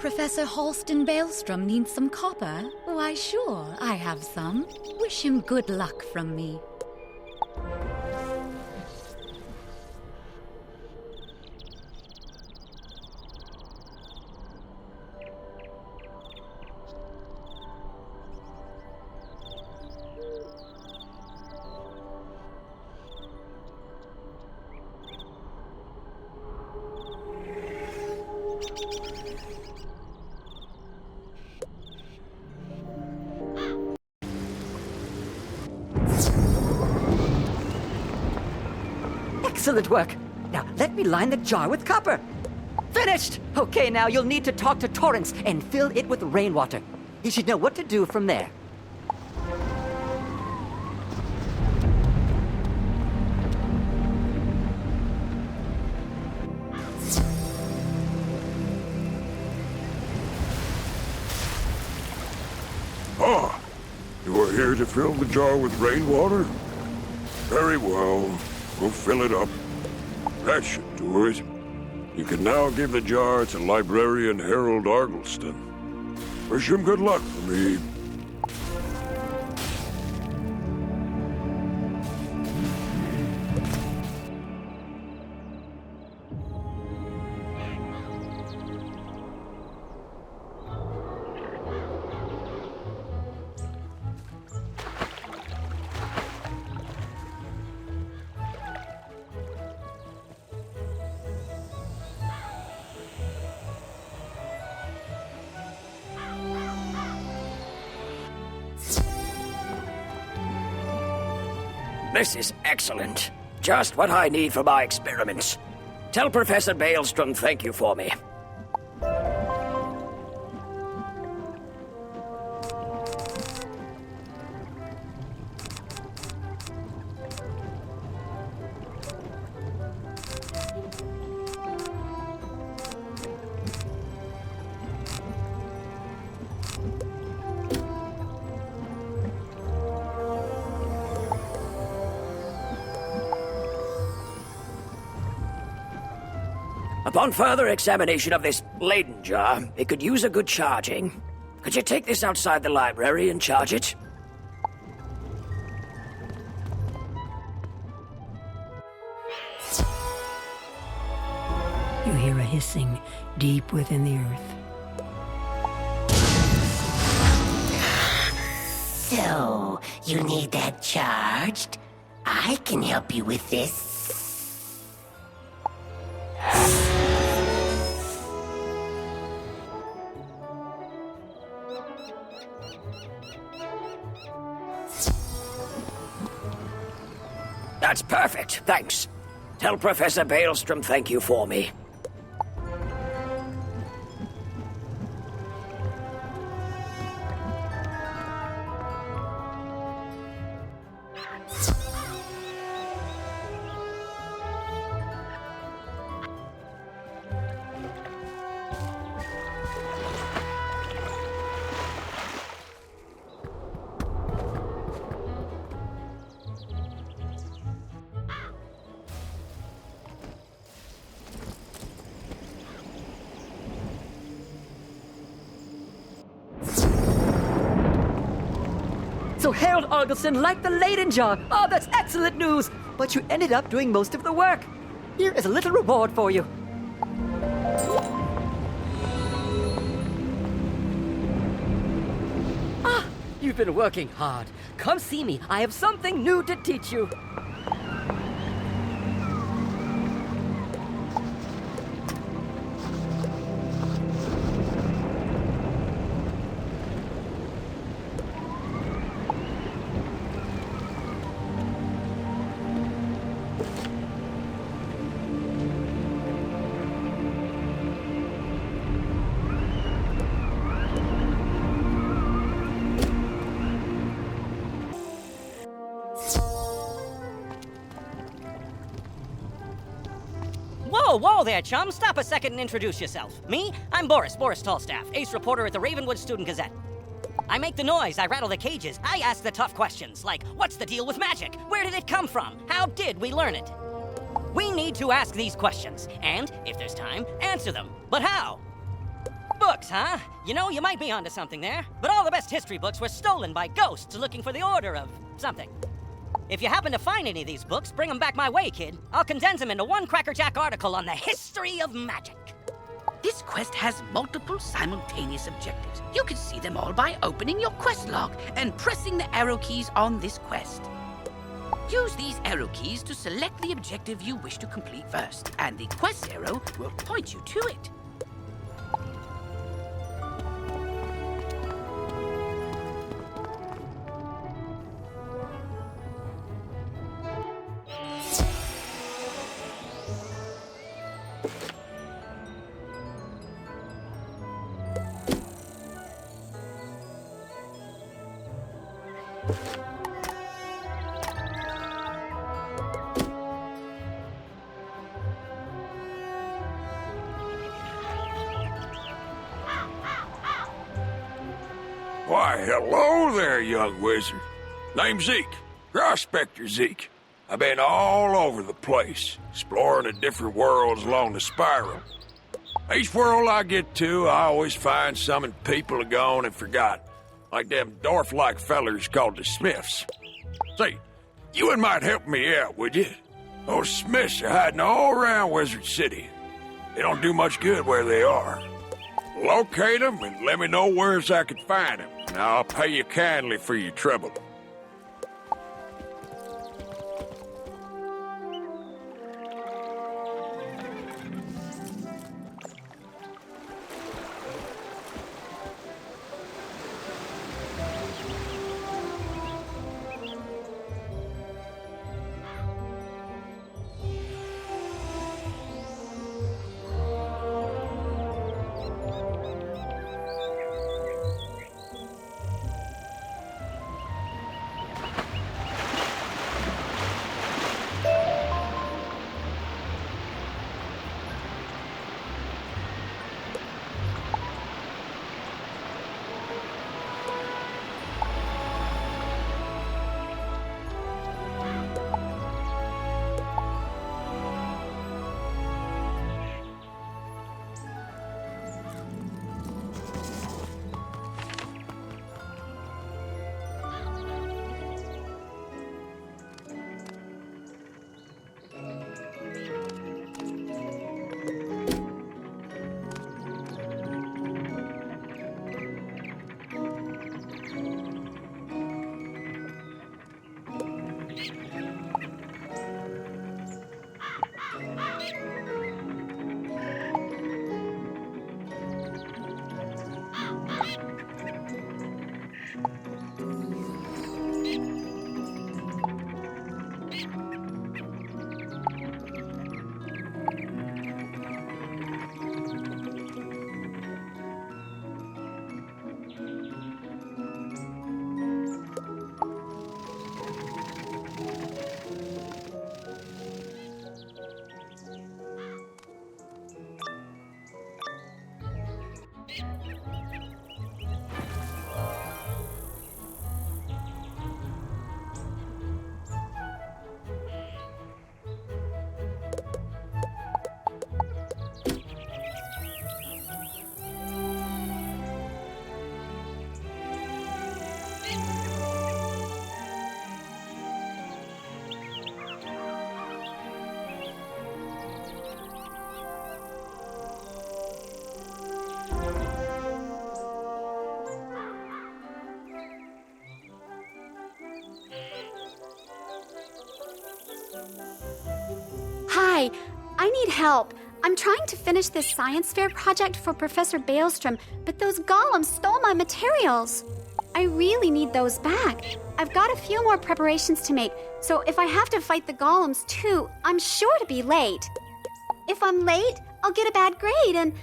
Professor Halston Baelstrom needs some copper? Why sure, I have some. Wish him good luck from me. Excellent work. Now, let me line the jar with copper. Finished! Okay, now you'll need to talk to Torrance and fill it with rainwater. You should know what to do from there. Ah, you are here to fill the jar with rainwater? Very well. We'll fill it up. That should do it. You can now give the jar to Librarian Harold Argleston. Wish him good luck for me. This is excellent. Just what I need for my experiments. Tell Professor Baelstrom thank you for me. Upon further examination of this Leyden jar, it could use a good charging. Could you take this outside the library and charge it? You hear a hissing deep within the earth. So, you need that charged? I can help you with this. That's perfect, thanks. Tell Professor Baelstrom thank you for me. So Harold Argleston liked the Leyden jar. Oh, that's excellent news. But you ended up doing most of the work. Here is a little reward for you. Ah, you've been working hard. Come see me. I have something new to teach you. Whoa there, chum. Stop a second and introduce yourself. Me? I'm Boris Tallstaff, ace reporter at the Ravenwood Student Gazette. I make the noise, I rattle the cages, I ask the tough questions, like, what's the deal with magic? Where did it come from? How did we learn it? We need to ask these questions, and, if there's time, answer them. But how? books, huh? You know, you might be onto something there. But all the best history books were stolen by ghosts looking for the order of something. If you happen to find any of these books, bring them back my way, kid. I'll condense them into one crackerjack article on the history of magic. This quest has multiple simultaneous objectives. You can see them all by opening your quest log and pressing the arrow keys on this quest. Use these arrow keys to select the objective you wish to complete first, and the quest arrow will point you to it. Why, hello there, young wizard. Name's Zeke. Prospector Zeke. I've been all over the place, exploring the different worlds along the spiral. Each world I get to, I always find something people are gone and forgot, like them dwarf-like fellers called the Smiths. Say, you might help me out, would you? Those Smiths are hiding all around Wizard City. They don't do much good where they are. Locate them and let me know where I can find them, and I'll pay you kindly for your trouble. Hi, I need help. I'm trying to finish this science fair project for Professor Baelstrom, but those golems stole my materials. I really need those back. I've got a few more preparations to make, so if I have to fight the golems too, I'm sure to be late. If I'm late, I'll get a bad grade and...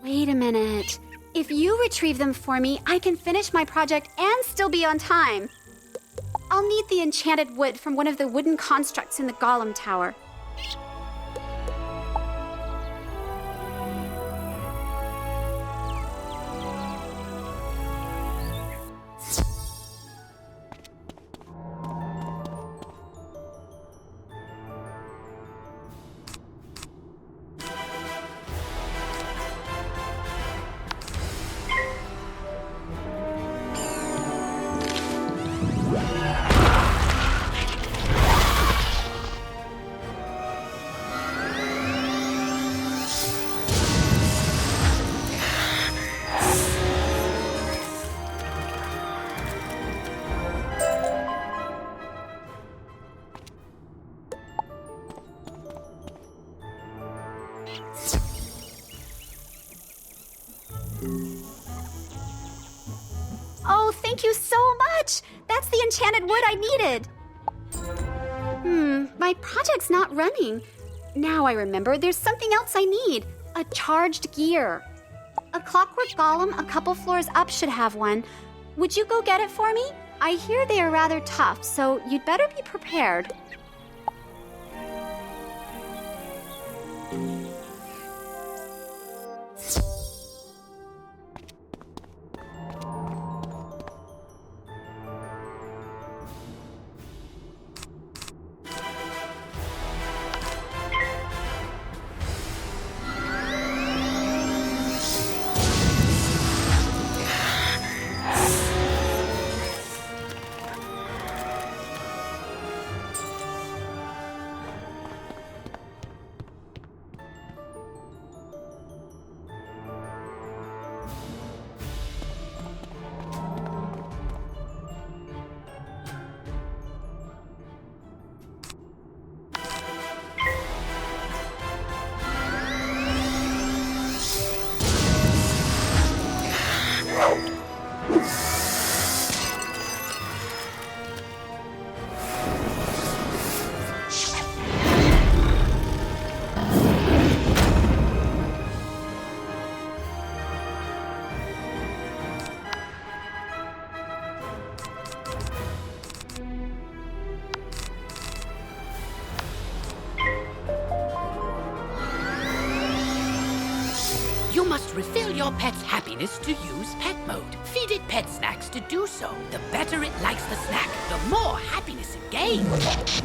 Wait a minute. If you retrieve them for me, I can finish my project and still be on time. I'll need the enchanted wood from one of the wooden constructs in the golem tower. Thank you so much! That's the enchanted wood I needed! My project's not running. Now I remember there's something else I need. A charged gear. A clockwork golem a couple floors up should have one. Would you go get it for me? I hear they are rather tough, so you'd better be prepared. You must refill your pet's happiness to use pet mode. Feed it pet snacks to do so. The better it likes the snack, the more happiness it gains.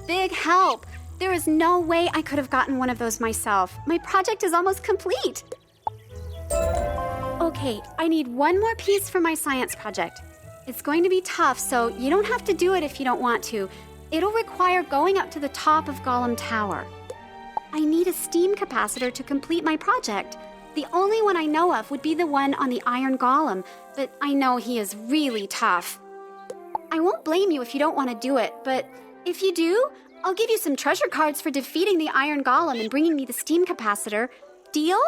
big help. There is no way I could have gotten one of those myself. My project is almost complete. Okay, I need one more piece for my science project. It's going to be tough, so you don't have to do it if you don't want to. It'll require going up to the top of Golem Tower. I need a steam capacitor to complete my project. The only one I know of would be the one on the Iron Golem, but I know he is really tough. I won't blame you if you don't want to do it, but if you do, I'll give you some treasure cards for defeating the Iron Golem and bringing me the steam capacitor. Deal?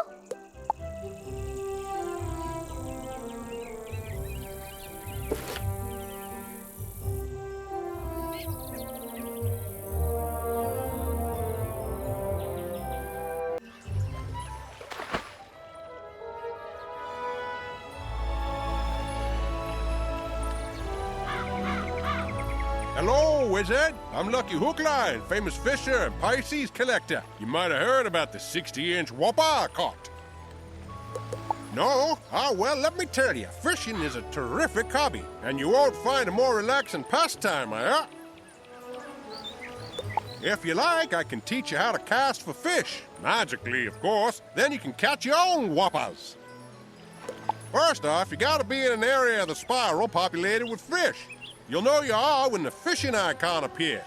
Hello, Wizard. I'm Lucky Hookline, famous fisher and Pisces collector. You might have heard about the 60-inch whopper I caught. No? Ah, well, let me tell you, fishing is a terrific hobby, and you won't find a more relaxing pastime, eh? If you like, I can teach you how to cast for fish. Magically, of course. Then you can catch your own whoppers. First off, you gotta be in an area of the spiral populated with fish. You'll know you are when the fishing icon appears.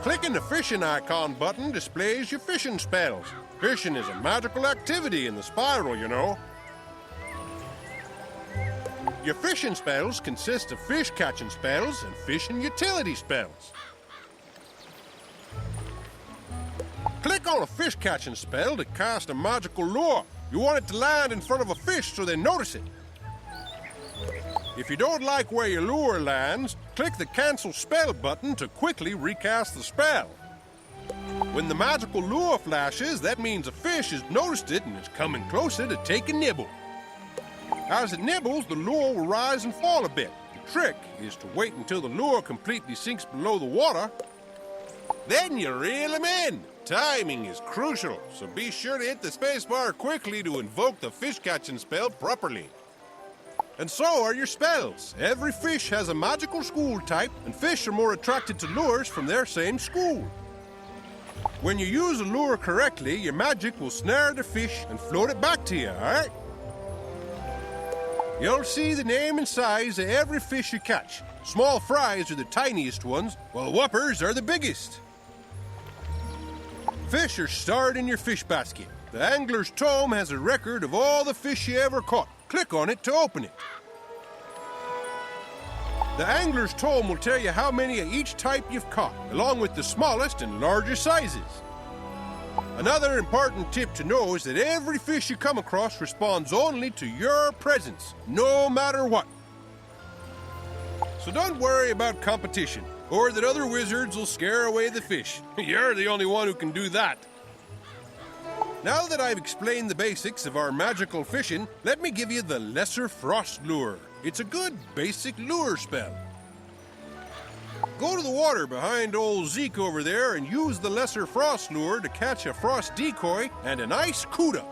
Clicking the fishing icon button displays your fishing spells. Fishing is a magical activity in the spiral, you know. Your fishing spells consist of fish catching spells and fishing utility spells. Click on a fish catching spell to cast a magical lure. You want it to land in front of a fish so they notice it. If you don't like where your lure lands, click the Cancel Spell button to quickly recast the spell. When the magical lure flashes, that means a fish has noticed it and is coming closer to take a nibble. As it nibbles, the lure will rise and fall a bit. The trick is to wait until the lure completely sinks below the water. Then you reel him in. Timing is crucial, so be sure to hit the spacebar quickly to invoke the fish catching spell properly. And so are your spells. Every fish has a magical school type, and fish are more attracted to lures from their same school. When you use a lure correctly, your magic will snare the fish and float it back to you, alright? You'll see the name and size of every fish you catch. Small fries are the tiniest ones, while whoppers are the biggest. Fish are stored in your fish basket. The angler's tome has a record of all the fish you ever caught. Click on it to open it. The angler's tome will tell you how many of each type you've caught, along with the smallest and largest sizes. Another important tip to know is that every fish you come across responds only to your presence, no matter what. So don't worry about competition, or that other wizards will scare away the fish. You're the only one who can do that. Now that I've explained the basics of our magical fishing, let me give you the Lesser Frost Lure. It's a good basic lure spell. Go to the water behind old Zeke over there and use the Lesser Frost Lure to catch a frost decoy and an ice cuda.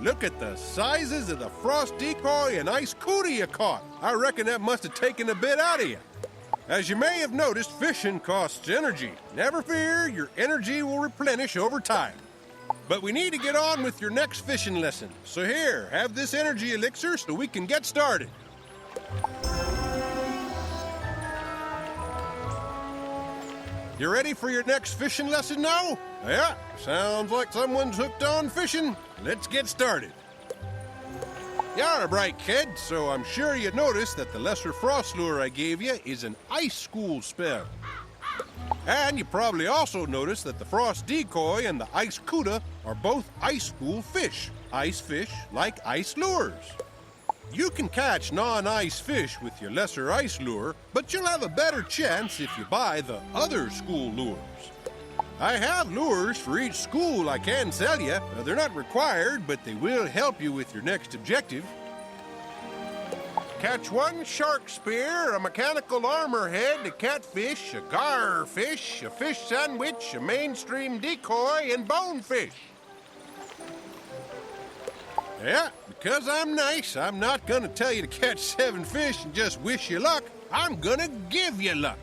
Look at the sizes of the frost decoy and ice cootie you caught. I reckon that must have taken a bit out of you. As you may have noticed, fishing costs energy. Never fear, your energy will replenish over time. But we need to get on with your next fishing lesson. So here, have this energy elixir so we can get started. You ready for your next fishing lesson now? Yeah, sounds like someone's hooked on fishing. Let's get started. You're a bright kid, so I'm sure you noticed that the lesser frost lure I gave you is an ice school spell. And you probably also noticed that the frost decoy and the ice cuda are both ice school fish. Ice fish like ice lures. You can catch non-ice fish with your lesser ice lure, but you'll have a better chance if you buy the other school lures. I have lures for each school I can sell you. Now, they're not required, but they will help you with your next objective. Catch one shark spear, a mechanical armor head, a catfish, a garfish, a fish sandwich, a mainstream decoy, and bonefish. Yeah, because I'm nice, I'm not gonna tell you to catch 7 fish and just wish you luck. I'm gonna give you luck.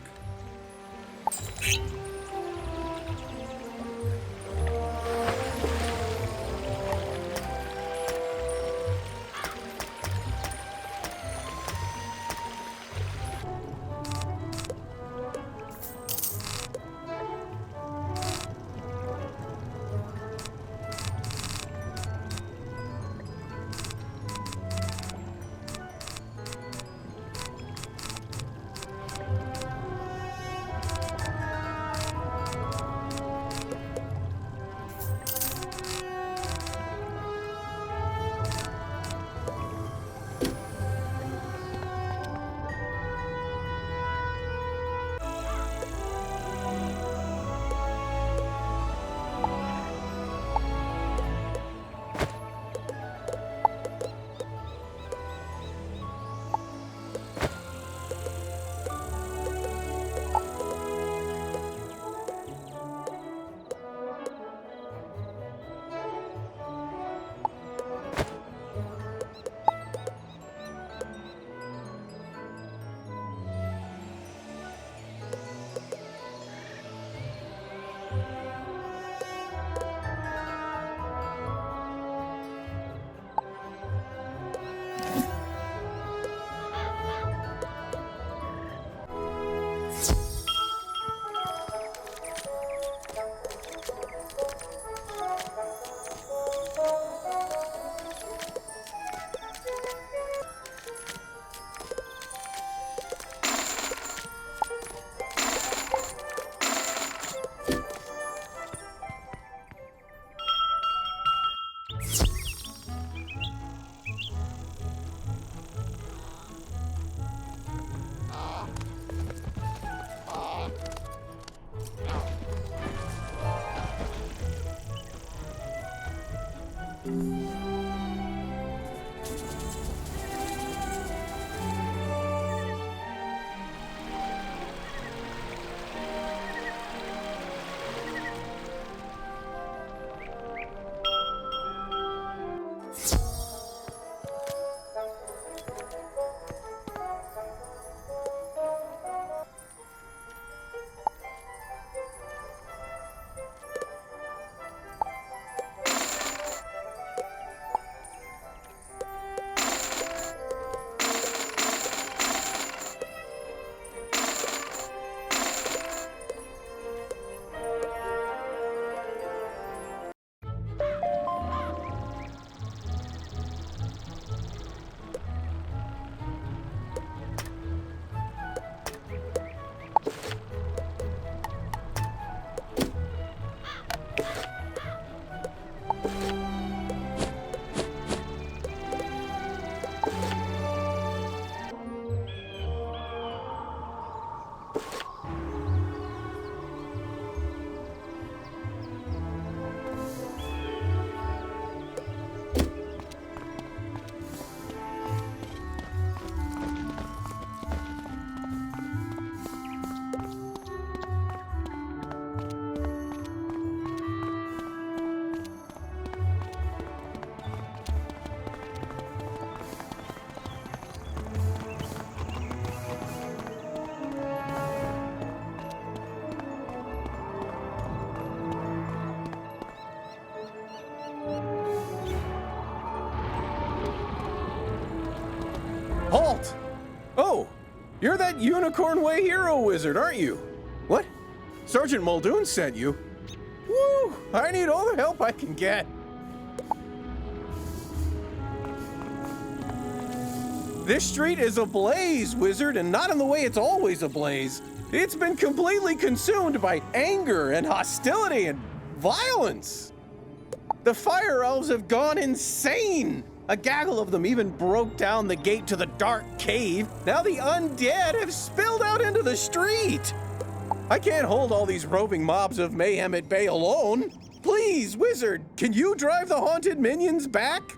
You're that Unicorn Way hero wizard, aren't you? What? Sergeant Muldoon sent you? Woo! I need all the help I can get. This street is ablaze, wizard, and not in the way it's always ablaze. It's been completely consumed by anger and hostility and violence. The fire elves have gone insane. A gaggle of them even broke down the gate to the dark cave. Now the undead have spilled out into the street. I can't hold all these roving mobs of mayhem at bay alone. Please, wizard, can you drive the haunted minions back?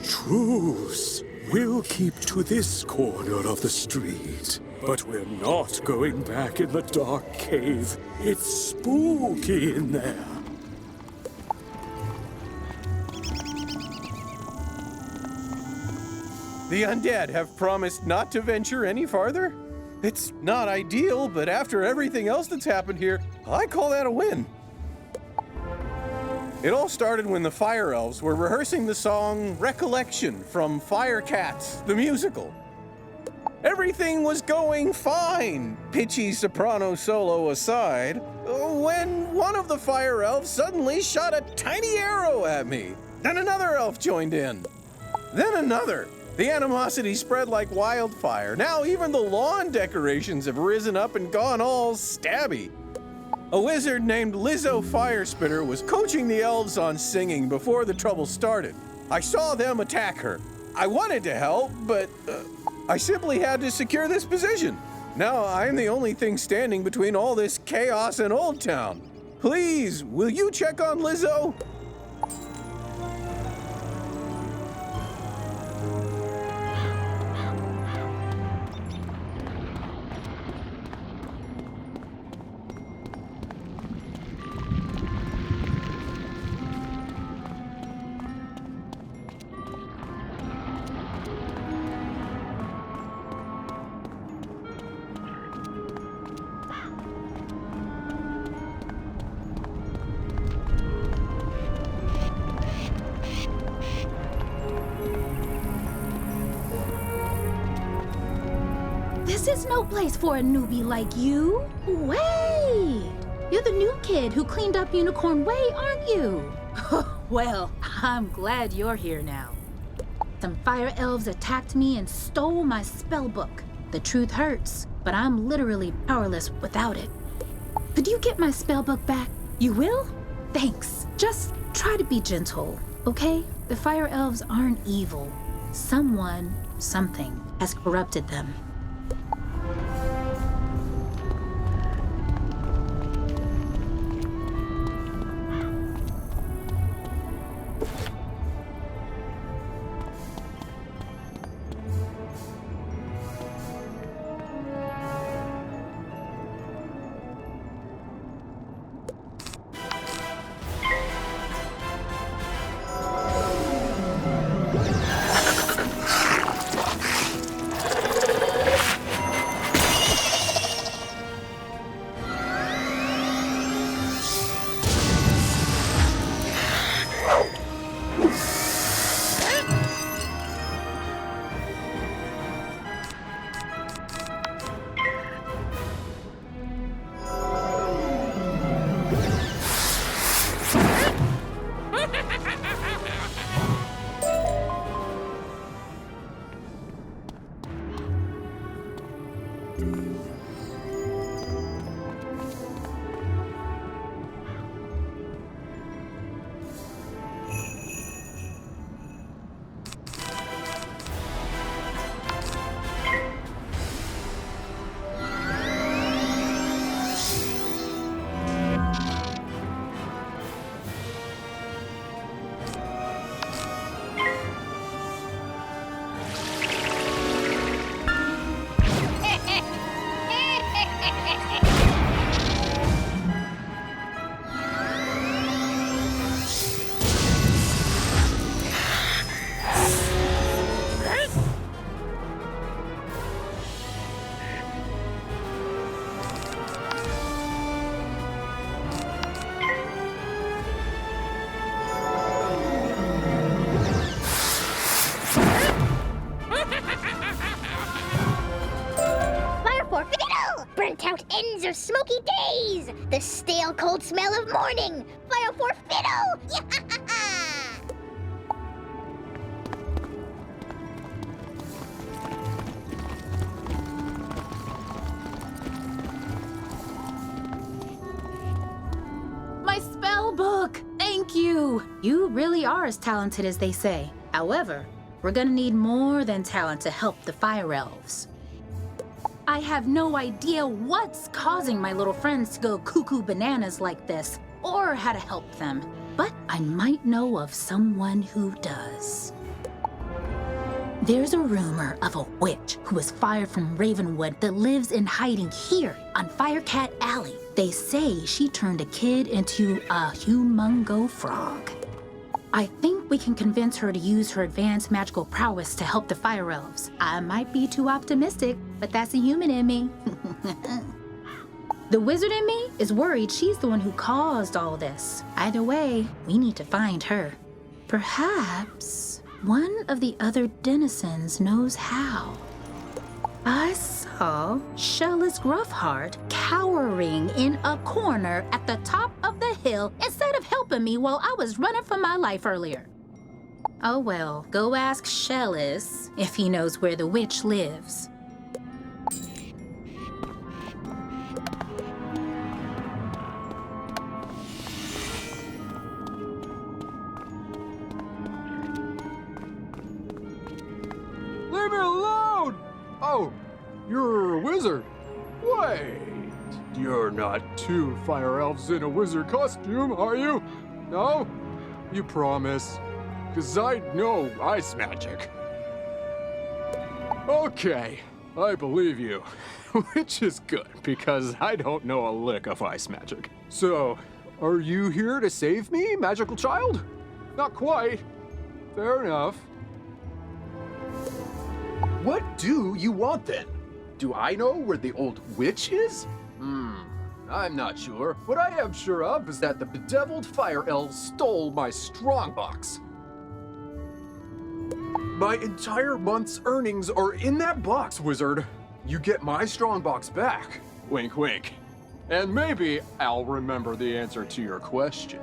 Truce. We'll keep to this corner of the street. But we're not going back in the dark cave. It's spooky in there. The undead have promised not to venture any farther? It's not ideal, but after everything else that's happened here, I call that a win. It all started when the Fire Elves were rehearsing the song Recollection from Firecat, the musical. Everything was going fine, pitchy soprano solo aside, when one of the Fire Elves suddenly shot a tiny arrow at me. Then another elf joined in. Then another. The animosity spread like wildfire. Now even the lawn decorations have risen up and gone all stabby. A wizard named Lizzo Firespitter was coaching the elves on singing before the trouble started. I saw them attack her. I wanted to help, but I simply had to secure this position. Now I'm the only thing standing between all this chaos and Old Town. Please, will you check on Lizzo? This is no place for a newbie like you. Wait! You're the new kid who cleaned up Unicorn Way, aren't you? Well, I'm glad you're here now. Some fire elves attacked me and stole my spell book. The truth hurts, but I'm literally powerless without it. Could you get my spell book back? You will? Thanks. Just try to be gentle, okay? The fire elves aren't evil. Someone, something, has corrupted them. Burnt out ends of smoky days! The stale cold smell of morning! Fire for fiddle! My spell book! Thank you! You really are as talented as they say. However, we're gonna need more than talent to help the fire elves. I have no idea what's causing my little friends to go cuckoo bananas like this, or how to help them. But I might know of someone who does. There's a rumor of a witch who was fired from Ravenwood that lives in hiding here on Firecat Alley. They say she turned a kid into a humongo frog. I think we can convince her to use her advanced magical prowess to help the fire elves. I might be too optimistic, but that's a human in me. The wizard in me is worried she's the one who caused all this. Either way, we need to find her. Perhaps one of the other denizens knows how. I saw Shellis Gruffheart cowering in a corner at the top of the hill instead of helping me while I was running for my life earlier. Oh well, go ask Shellis if he knows where the witch lives. Leave me alone! Oh, you're a wizard. Wait, you're not two fire elves in a wizard costume, are you? No? You promise? 'Cause I know ice magic. Okay, I believe you. Which is good, because I don't know a lick of ice magic. So, are you here to save me, magical child? Not quite. Fair enough. What do you want then? Do I know where the old witch is? I'm not sure. What I am sure of is that the bedeviled fire elves stole my strongbox. My entire month's earnings are in that box, wizard. You get my strongbox back. Wink, wink. And maybe I'll remember the answer to your question.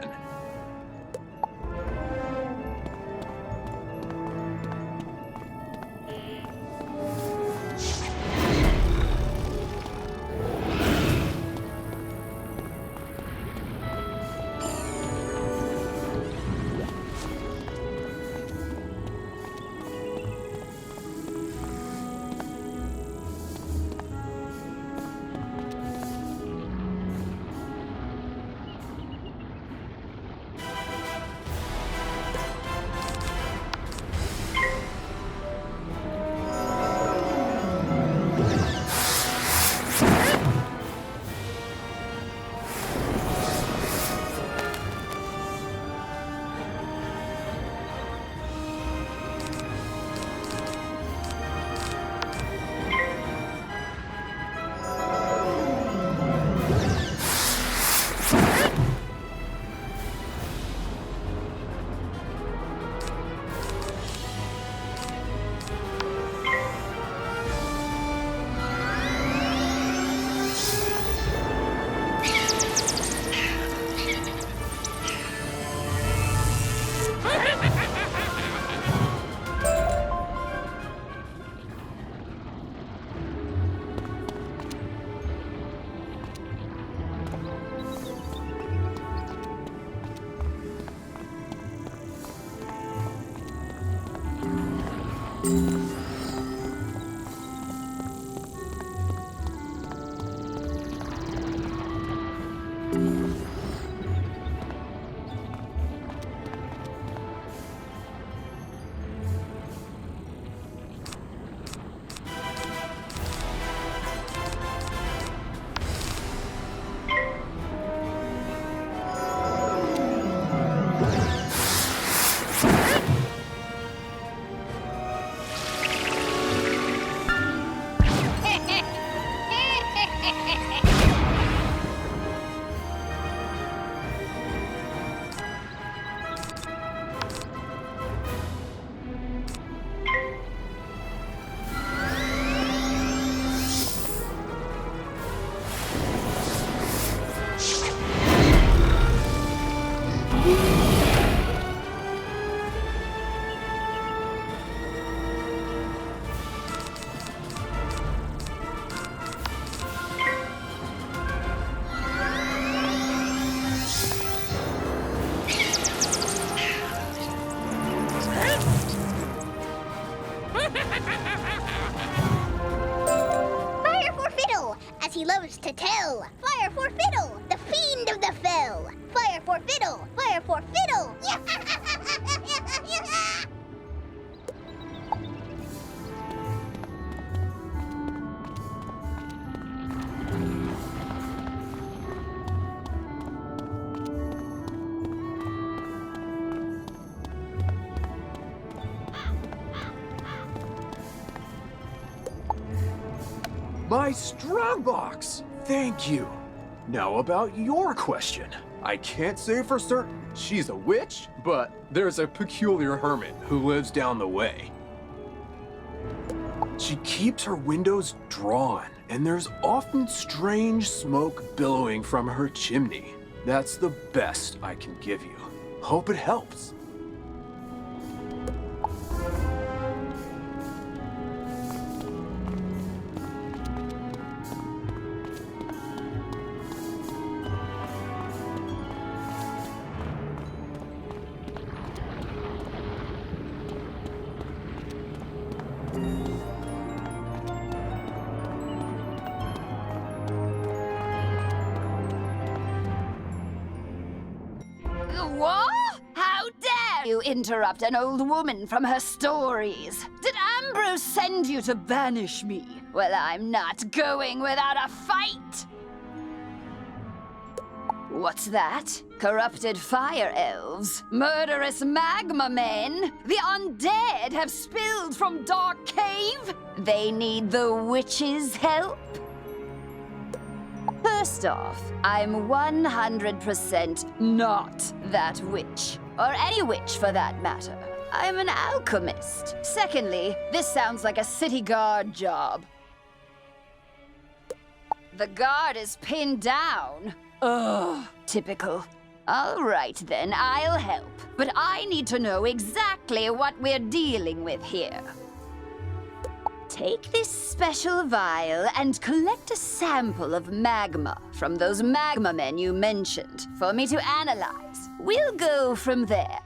Fire for Fiddle, as he loves to tell. Fire for Fiddle, the fiend of the fell. Fire for Fiddle, fire for Fiddle. My strong box! Thank you. Now about your question. I can't say for certain she's a witch, but there's a peculiar hermit who lives down the way. She keeps her windows drawn, and there's often strange smoke billowing from her chimney. That's the best I can give you. Hope it helps. What? How dare you interrupt an old woman from her stories? Did Ambrose send you to banish me? Well, I'm not going without a fight! What's that? Corrupted fire elves? Murderous magma men? The undead have spilled from Dark Cave? They need the witch's help? First off, I'm 100% not that witch. Or any witch for that matter. I'm an alchemist. Secondly, this sounds like a city guard job. The guard is pinned down. Ugh, typical. All right then, I'll help. But I need to know exactly what we're dealing with here. Take this special vial and collect a sample of magma from those magma men you mentioned for me to analyze. We'll go from there.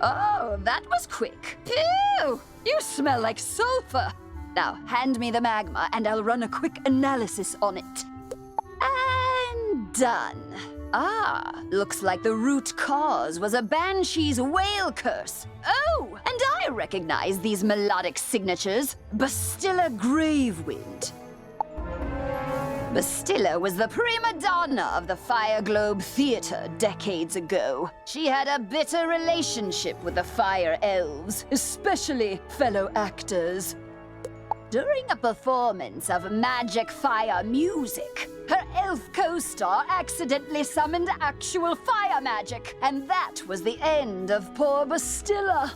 Oh, that was quick. Phew! You smell like sulfur. Now, hand me the magma and I'll run a quick analysis on it. And done. Ah, looks like the root cause was a banshee's whale curse. Oh, and I recognize these melodic signatures. Bastilla Gravewind. Bastilla was the prima donna of the Fire Globe Theater decades ago. She had a bitter relationship with the Fire Elves, especially fellow actors. During a performance of magic fire music, her elf co-star accidentally summoned actual fire magic, and that was the end of poor Bastilla.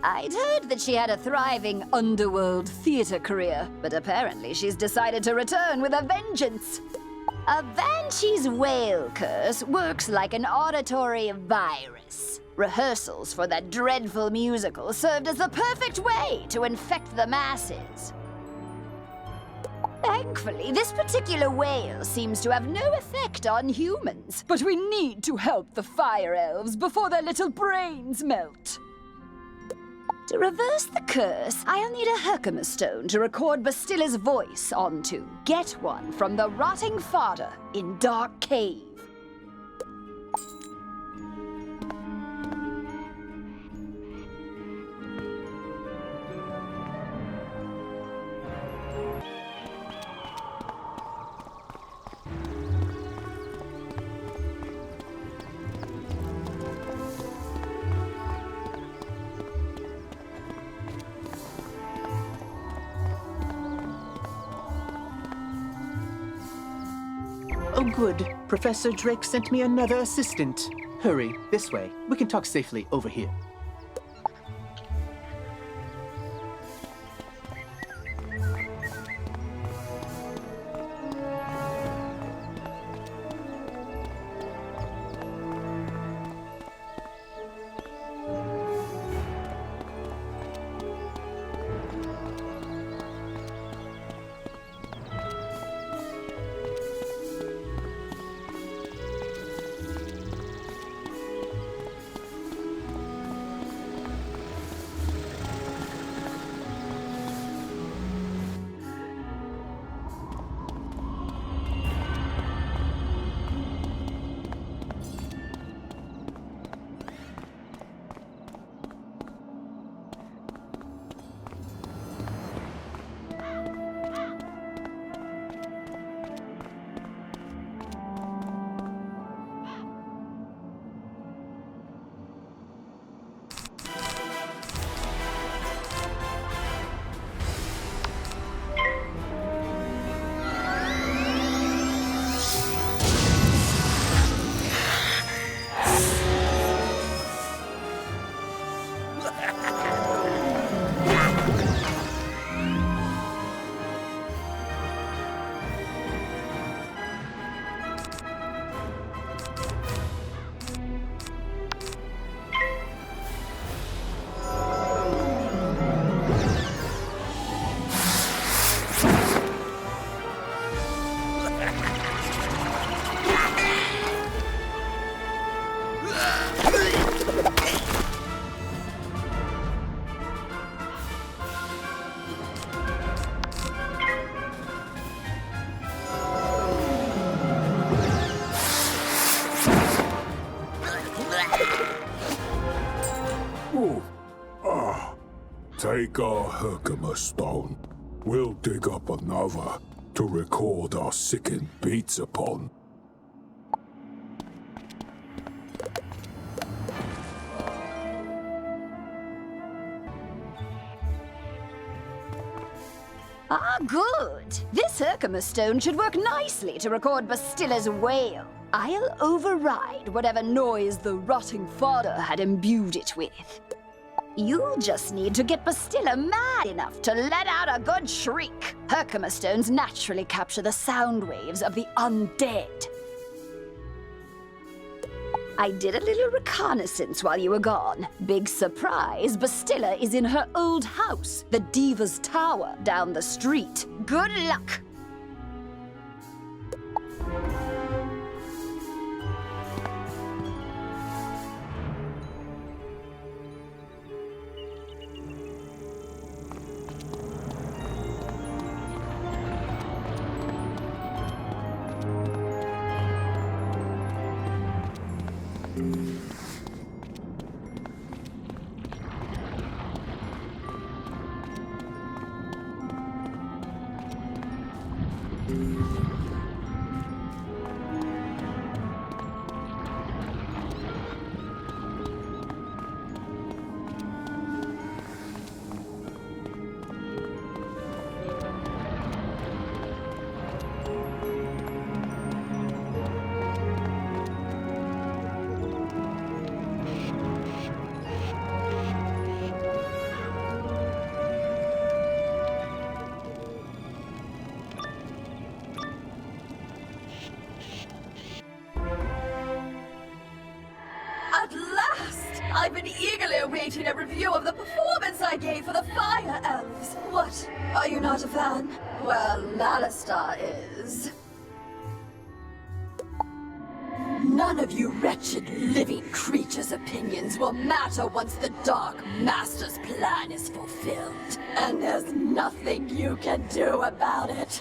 I'd heard that she had a thriving underworld theater career, but apparently she's decided to return with a vengeance. A banshee's whale curse works like an auditory virus. Rehearsals for that dreadful musical served as the perfect way to infect the masses. Thankfully, this particular whale seems to have no effect on humans, but we need to help the fire elves before their little brains melt. To reverse the curse, I'll need a Herkimer stone to record Bastilla's voice onto. Get one from the rotting fodder in Dark Cave. Oh, good. Professor Drake sent me another assistant. Hurry, this way. We can talk safely over here. Take our Herkimer stone. We'll dig up another to record our sickened beats upon. Ah, good. This Herkimer stone should work nicely to record Bastilla's wail. I'll override whatever noise the rotting fodder had imbued it with. You'll just need to get Bastilla mad enough to let out a good shriek. Herkimer stones naturally capture the sound waves of the undead. I did a little reconnaissance while you were gone. Big surprise, Bastilla is in her old house, the Diva's Tower, down the street. Good luck! At last! I've been eagerly awaiting a review of the performance I gave for the Fire Elves. What? Are you not a fan? Well, Malistaire is. None of you wretched living creatures' opinions will matter once the Dark Master's plan is fulfilled. And there's nothing you can do about it.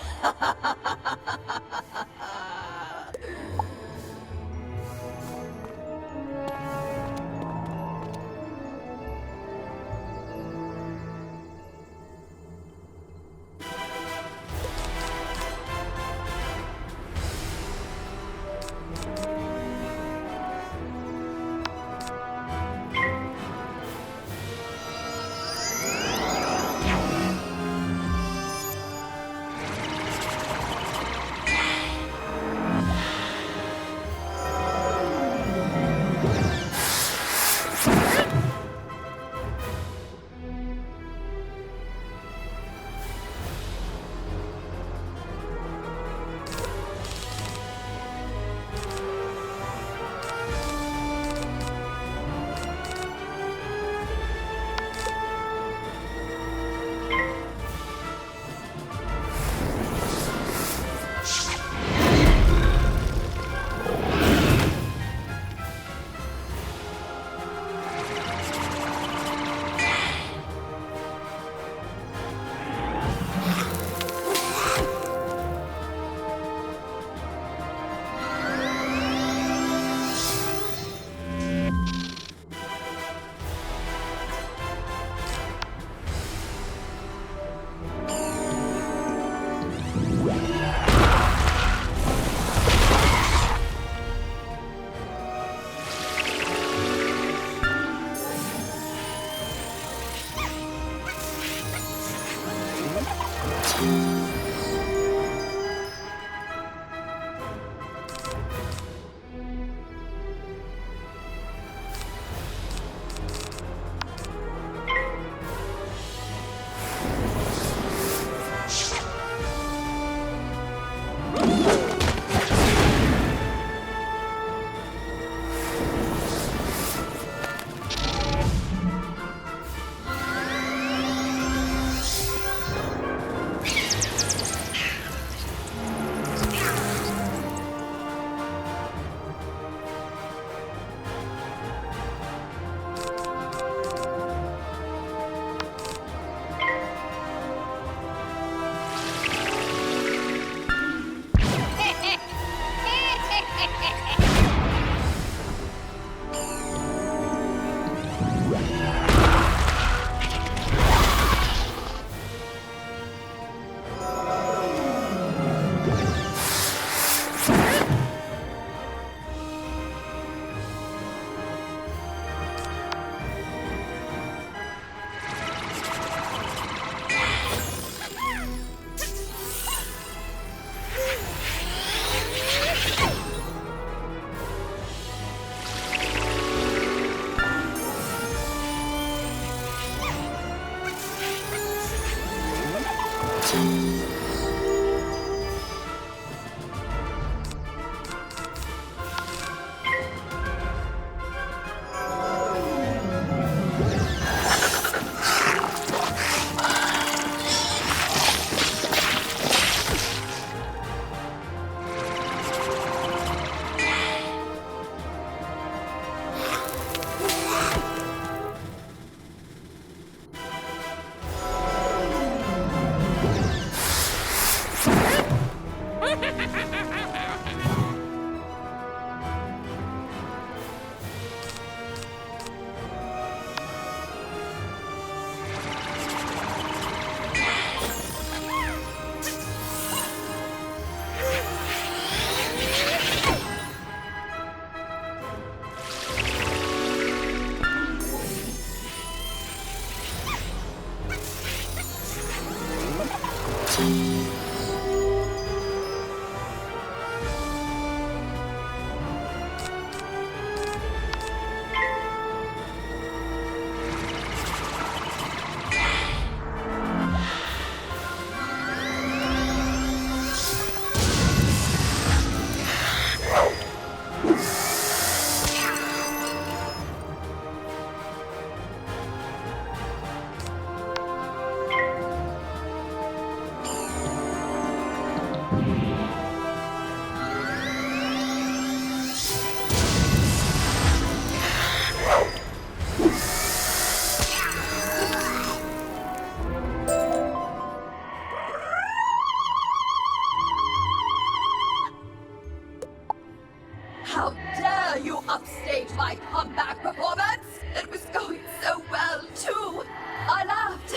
How dare you upstage my comeback performance? It was going so well, too. I laughed.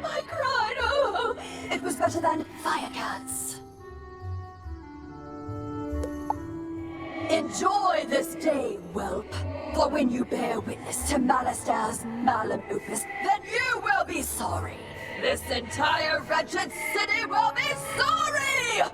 I cried. Oh, it was better than Firecat's. Enjoy this day, whelp. For when you bear witness to Malistaire's malum opus, then you will be sorry. This entire wretched city will be sorry!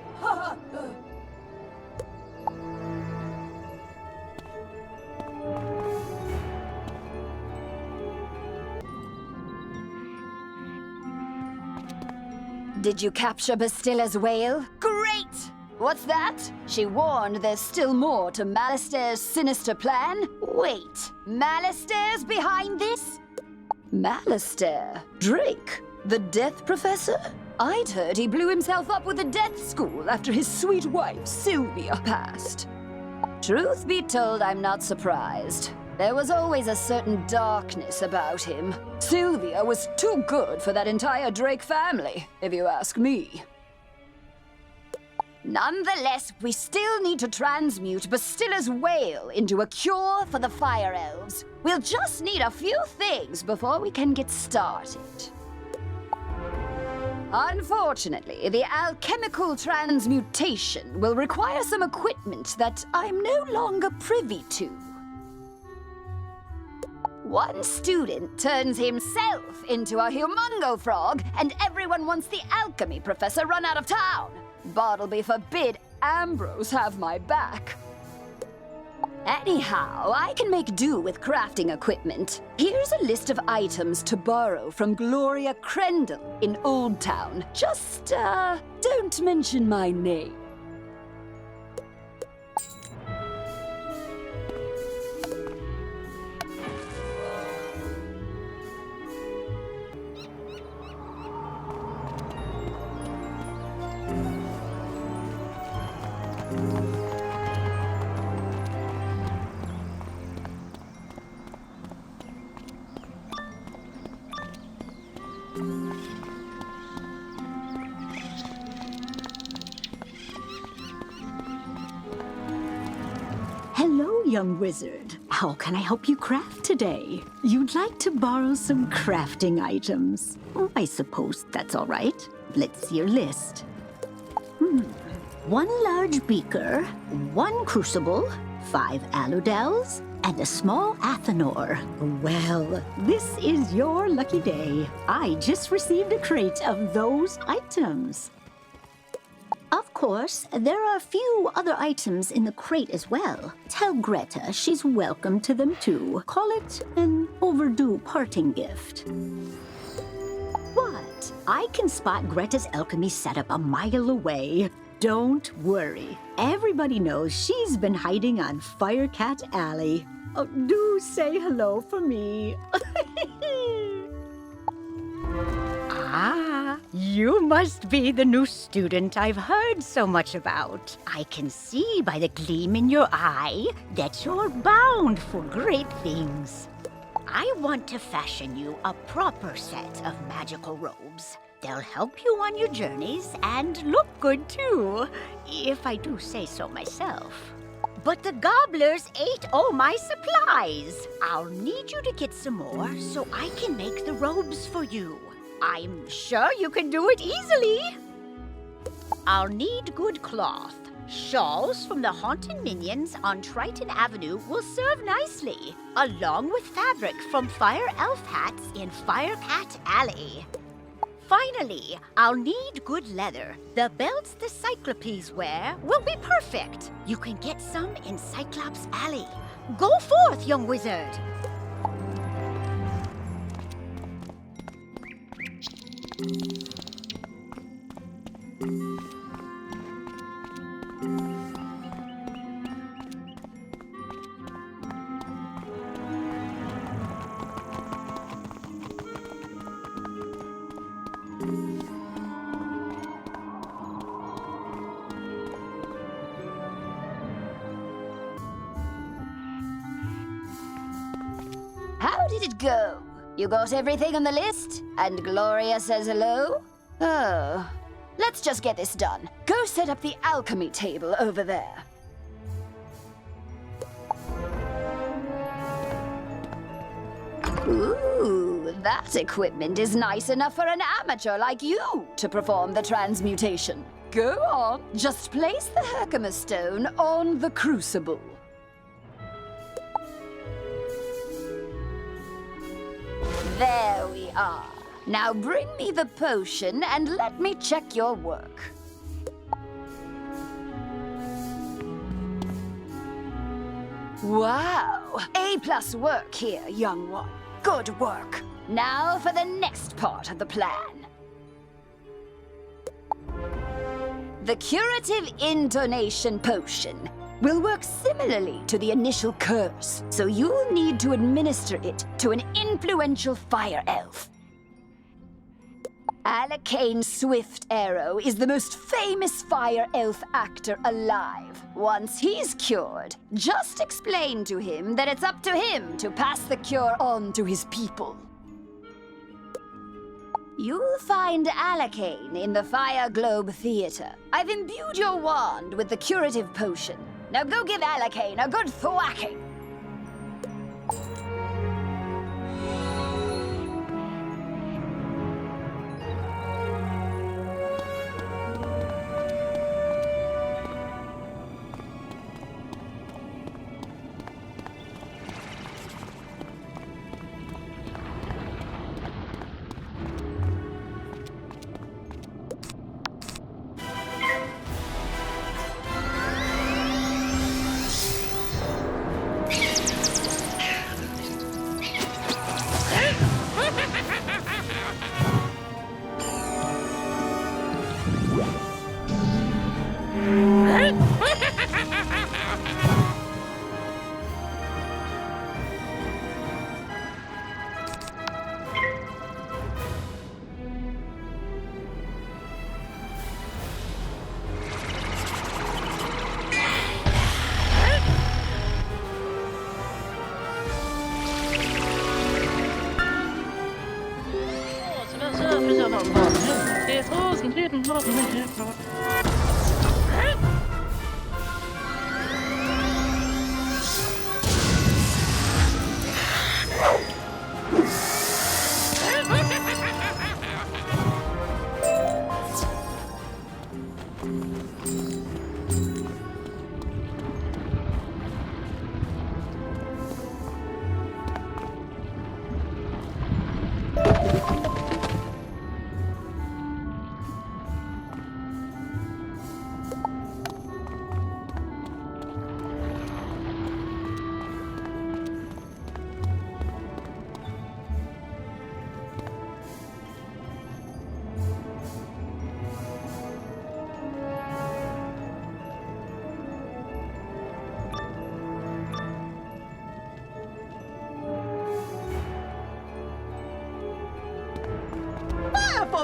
Did you capture Bastilla's whale? Great! What's that? She warned there's still more to Malistaire's sinister plan? Wait, Malistaire's behind this? Malistaire Drake? The Death Professor? I'd heard he blew himself up with a death school after his sweet wife, Sylvia, passed. Truth be told, I'm not surprised. There was always a certain darkness about him. Sylvia was too good for that entire Drake family, if you ask me. Nonetheless, we still need to transmute Bastilla's whale into a cure for the Fire Elves. We'll just need a few things before we can get started. Unfortunately, the alchemical transmutation will require some equipment that I'm no longer privy to. One student turns himself into a humongo frog, and everyone wants the alchemy professor run out of town. Bartleby forbid Ambrose have my back. Anyhow, I can make do with crafting equipment. Here's a list of items to borrow from Gloria Crendel in Old Town. Just, don't mention my name. Hello, young wizard. How can I help you craft today? You'd like to borrow some crafting items. I suppose that's all right. Let's see your list. One large beaker, one crucible, 5 aludels, and a small athanor. Well, this is your lucky day. I just received a crate of those items. Of course, there are a few other items in the crate as well. Tell Greta she's welcome to them too. Call it an overdue parting gift. What? that. I can spot Greta's alchemy setup a mile away. Don't worry. Everybody knows she's been hiding on Firecat Alley. Oh, do say hello for me. Ah, you must be the new student I've heard so much about. I can see by the gleam in your eye that you're bound for great things. I want to fashion you a proper set of magical robes. They'll help you on your journeys and look good too, if I do say so myself. But the gobblers ate all my supplies. I'll need you to get some more so I can make the robes for you. I'm sure you can do it easily. I'll need good cloth. Shawls from the haunted minions on Triton Avenue will serve nicely, along with fabric from Fire Elf hats in Firecat Alley. Finally, I'll need good leather. The belts the Cyclops wear will be perfect. You can get some in Cyclops Alley. Go forth, young wizard. How did it go? You got everything on the list? And Gloria says hello? Oh, let's just get this done. Go set up the alchemy table over there. Ooh, that equipment is nice enough for an amateur like you to perform the transmutation. Go on, just place the Herkimer stone on the crucible. There we are. Now bring me the potion and let me check your work. Wow! A+ work here, young one. Good work. Now for the next part of the plan. The curative intonation potion will work similarly to the initial curse, so you'll need to administer it to an influential fire elf. Alacane Swift Arrow is the most famous fire elf actor alive. Once he's cured, just explain to him that it's up to him to pass the cure on to his people. You'll find Alacane in the Fire Globe Theater. I've imbued your wand with the curative potion. Now go give Alacane a good thwacking.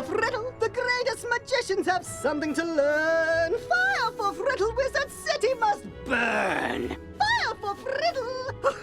for Friddle, the greatest magicians have something to learn. Fire for Friddle, Wizard City must burn. Fire for Friddle.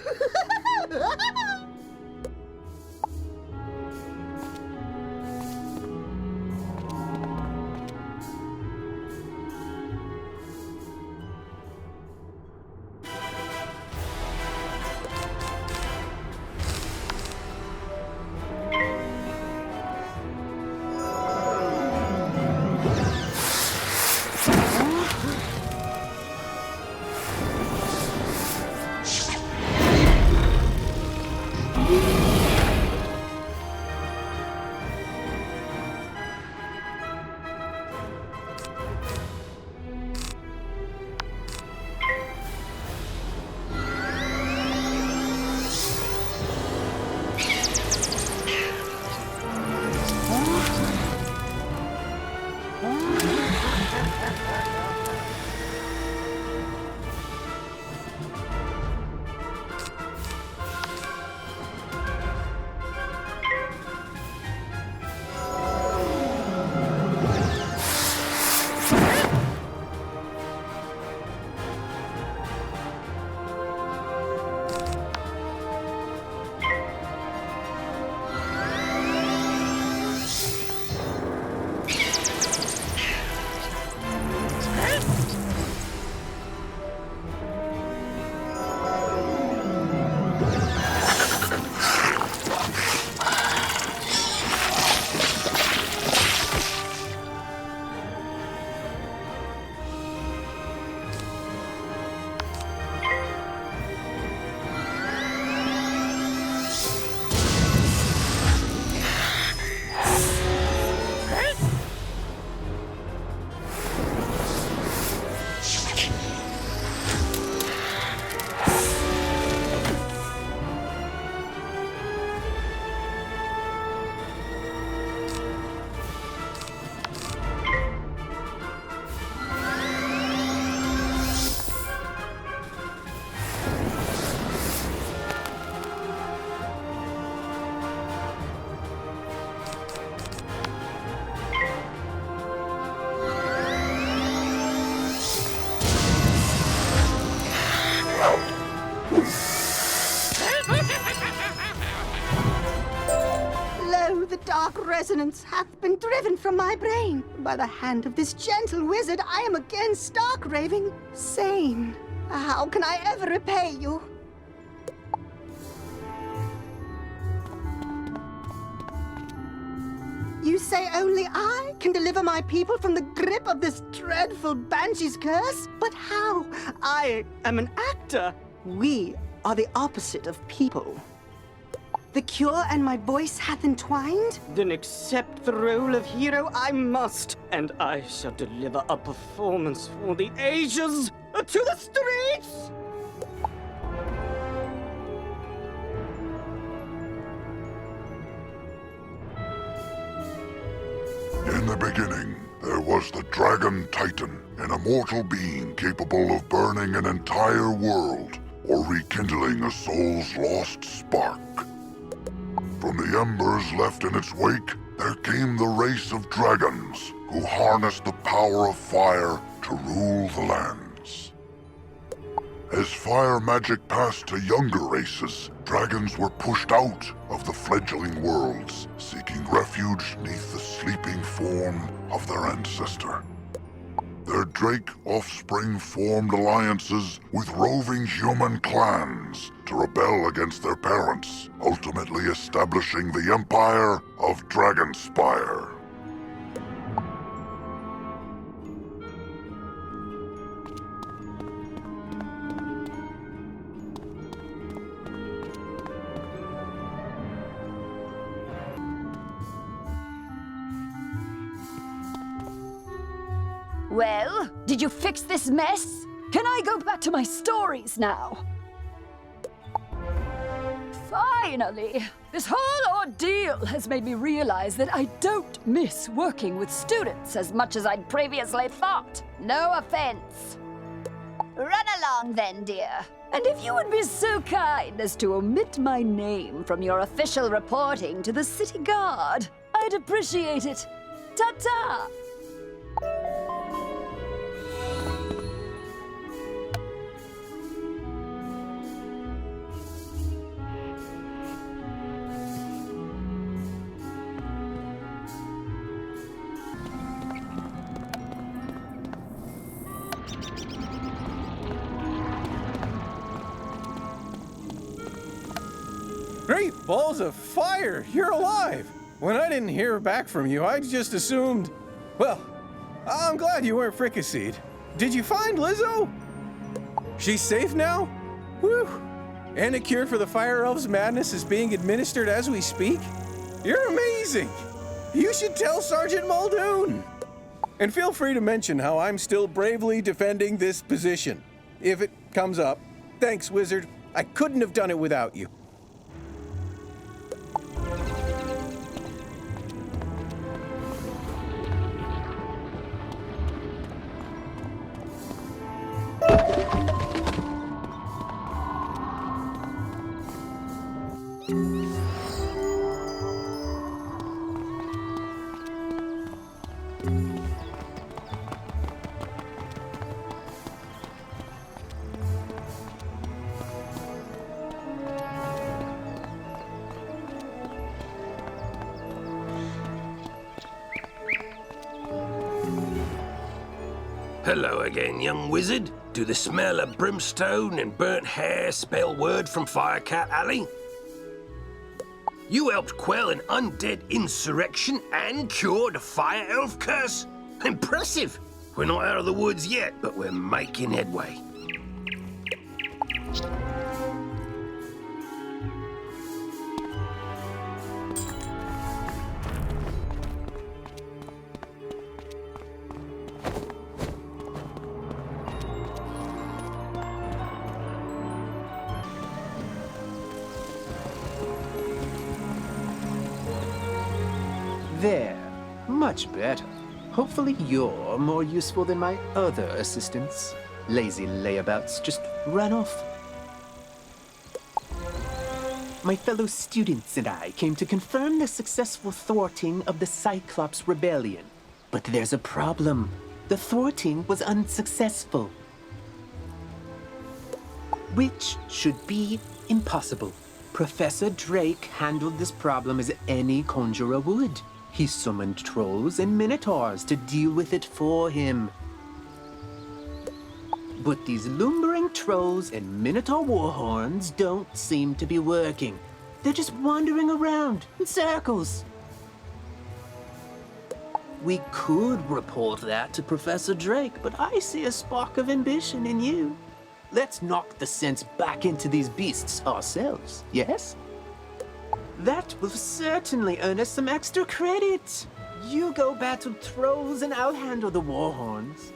Resonance hath been driven from my brain. By the hand of this gentle wizard, I am again stark raving sane. How can I ever repay you? You say only I can deliver my people from the grip of this dreadful banshee's curse? But how? I am an actor. We are the opposite of people. The cure and my voice hath entwined? Then accept the role of hero I must, and I shall deliver a performance for the ages to the streets! In the beginning, there was the Dragon Titan, an immortal being capable of burning an entire world or rekindling a soul's lost spark. From the embers left in its wake, there came the race of dragons who harnessed the power of fire to rule the lands. As fire magic passed to younger races, dragons were pushed out of the fledgling worlds, seeking refuge neath the sleeping form of their ancestor. Their Drake offspring formed alliances with roving human clans to rebel against their parents, ultimately establishing the empire of Dragonspire. Well, did you fix this mess? Can I go back to my stories now? Finally! This whole ordeal has made me realize that I don't miss working with students as much as I'd previously thought. No offense. Run along then, dear. And if you would be so kind as to omit my name from your official reporting to the city guard, I'd appreciate it. Ta-ta! Great balls of fire! You're alive! When I didn't hear back from you, I just assumed... Well, I'm glad you weren't fricasseed. Did you find Lizzo? She's safe now? Whew! And a cure for the Fire Elves' madness is being administered as we speak? You're amazing! You should tell Sergeant Muldoon! And feel free to mention how I'm still bravely defending this position. If it comes up. Thanks, Wizard. I couldn't have done it without you. Hello again, young wizard. Do the smell of brimstone and burnt hair spell word from Firecat Alley? You helped quell an undead insurrection and cured a fire elf curse? Impressive! We're not out of the woods yet, but we're making headway. There. Much better. Hopefully you're more useful than my other assistants. Lazy layabouts just run off. My fellow students and I came to confirm the successful thwarting of the Cyclops rebellion. But there's a problem. The thwarting was unsuccessful. Which should be impossible. Professor Drake handled this problem as any conjurer would. He summoned trolls and minotaurs to deal with it for him. But these lumbering trolls and minotaur warhorns don't seem to be working. They're just wandering around in circles. We could report that to Professor Drake, but I see a spark of ambition in you. Let's knock the sense back into these beasts ourselves, yes? That will certainly earn us some extra credit. You go battle trolls and I'll handle the warhorns.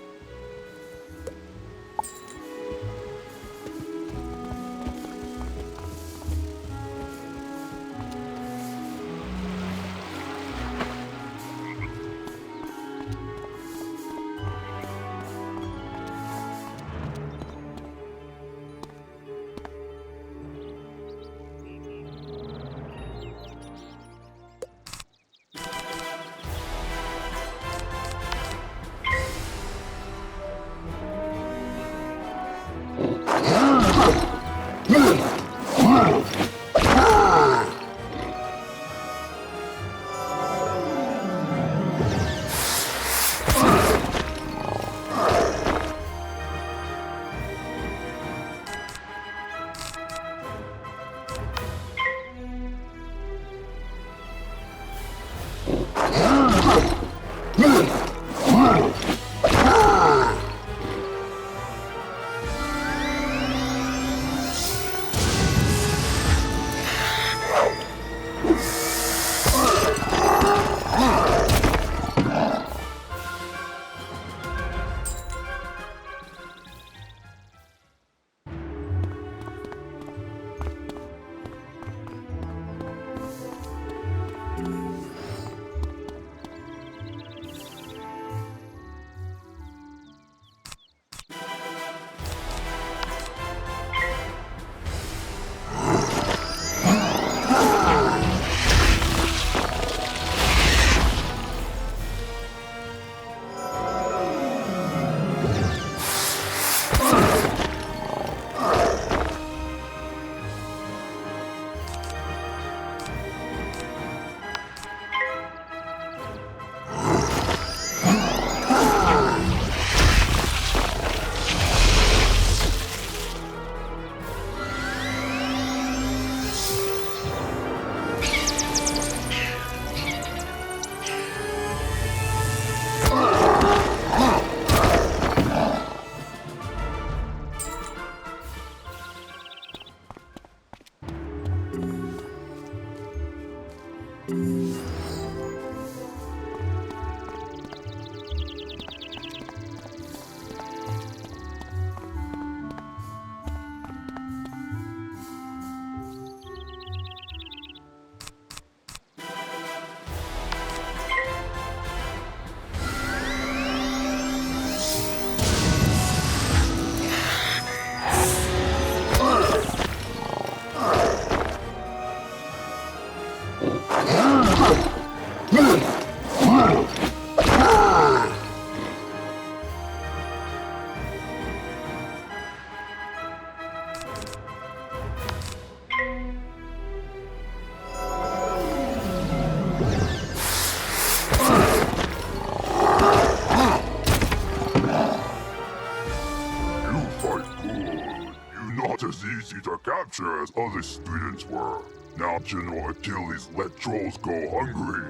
capture as other students were. Now General Achilles let trolls go hungry.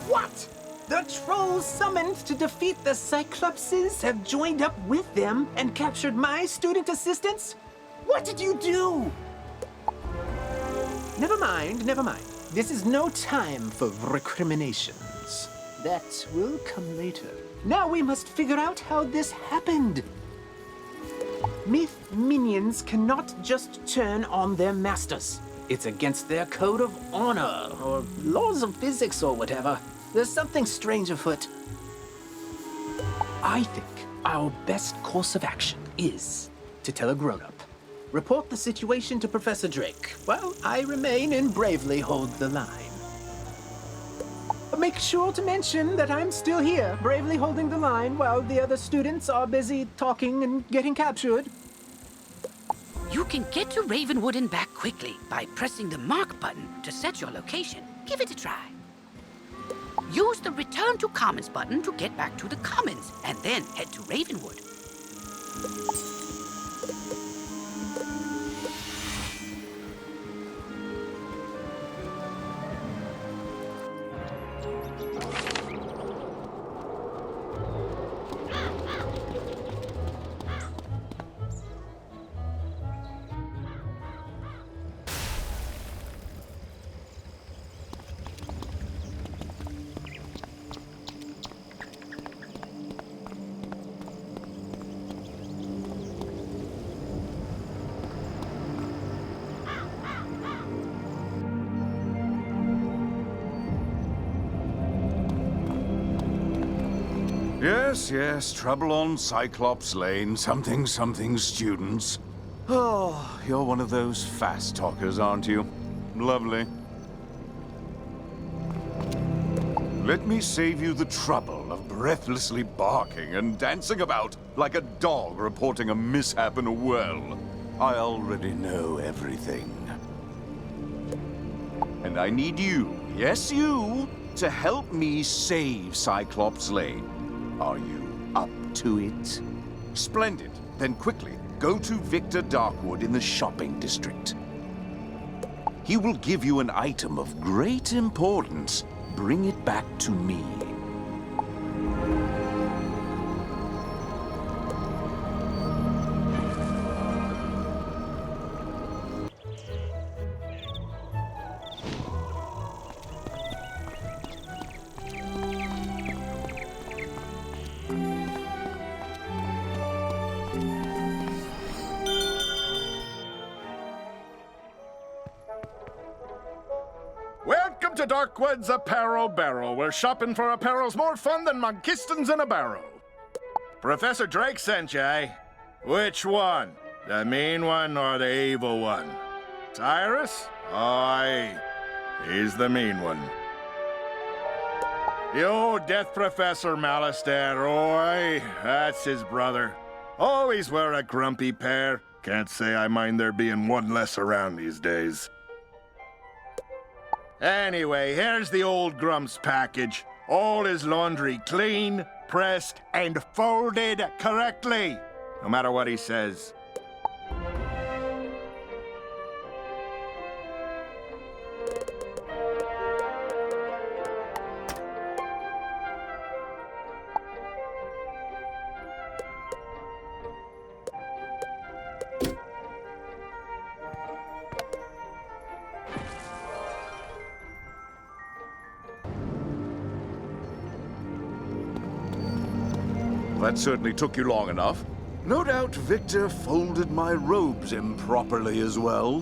What? The trolls summoned to defeat the Cyclopses have joined up with them and captured my student assistants? What did you do? Never mind, never mind. This is no time for recriminations. That will come later. Now we must figure out how this happened. Myth minions cannot just turn on their masters. It's against their code of honor, or laws of physics, or whatever. There's something strange afoot. I think our best course of action is to tell a grown-up. Report the situation to Professor Drake, while I remain and bravely hold the line. Make sure to mention that I'm still here, bravely holding the line while the other students are busy talking and getting captured. You can get to Ravenwood and back quickly by pressing the mark button to set your location. Give it a try. Use the Return to Commons button to get back to the Commons, and then head to Ravenwood. Yes, trouble on Cyclops Lane, something students. Oh, you're one of those fast talkers, aren't you? Lovely. Let me save you the trouble of breathlessly barking and dancing about like a dog reporting a mishap in a well. I already know everything. And I need you, yes you, to help me save Cyclops Lane. Are you up to it? Splendid. Then quickly, go to Victor Darkwood in the shopping district. He will give you an item of great importance. Bring it back to me. Welcome to Darkwood's Apparel Barrel, where shopping for apparel's more fun than Monkistons in a barrel. Professor Drake sent you, eh? Which one? The mean one or the evil one? Cyrus? Aye, he's the mean one. The old Death Professor Malistaire, oi, that's his brother. Always wear a grumpy pair. Can't say I mind there being one less around these days. Anyway, here's the old Grump's package. All his laundry clean, pressed, and folded correctly. No matter what he says. That certainly took you long enough. No doubt Victor folded my robes improperly as well.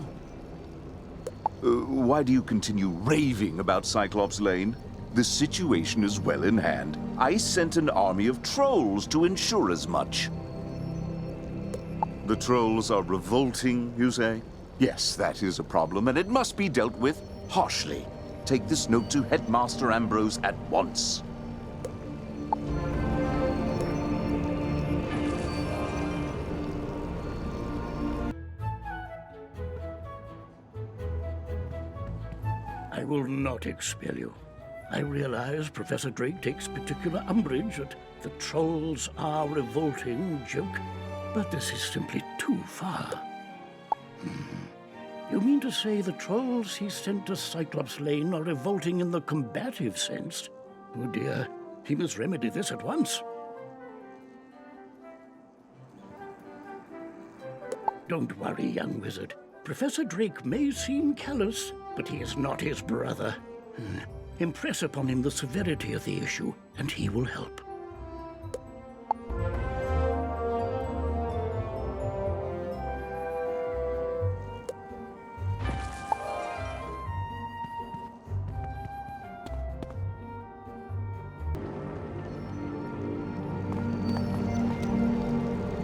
Why do you continue raving about Cyclops Lane? The situation is well in hand. I sent an army of trolls to ensure as much. The trolls are revolting, you say? Yes, that is a problem, and it must be dealt with harshly. Take this note to Headmaster Ambrose at once. I will not expel you. I realize Professor Drake takes particular umbrage at the trolls are revolting joke, but this is simply too far. You mean to say the trolls he sent to Cyclops Lane are revolting in the combative sense? Oh dear, he must remedy this at once. Don't worry, young wizard. Professor Drake may seem callous, but he is not his brother. Impress upon him the severity of the issue, and he will help.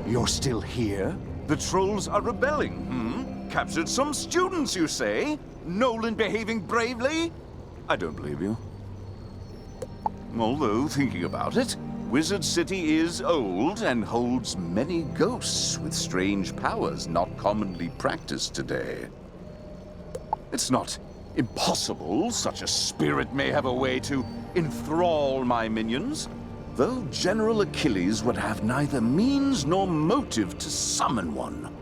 You're still here? The trolls are rebelling, Captured some students, you say? Nolan behaving bravely? I don't believe you. Although, thinking about it, Wizard City is old and holds many ghosts with strange powers not commonly practiced today. It's not impossible such a spirit may have a way to enthrall my minions, though General Achilles would have neither means nor motive to summon one.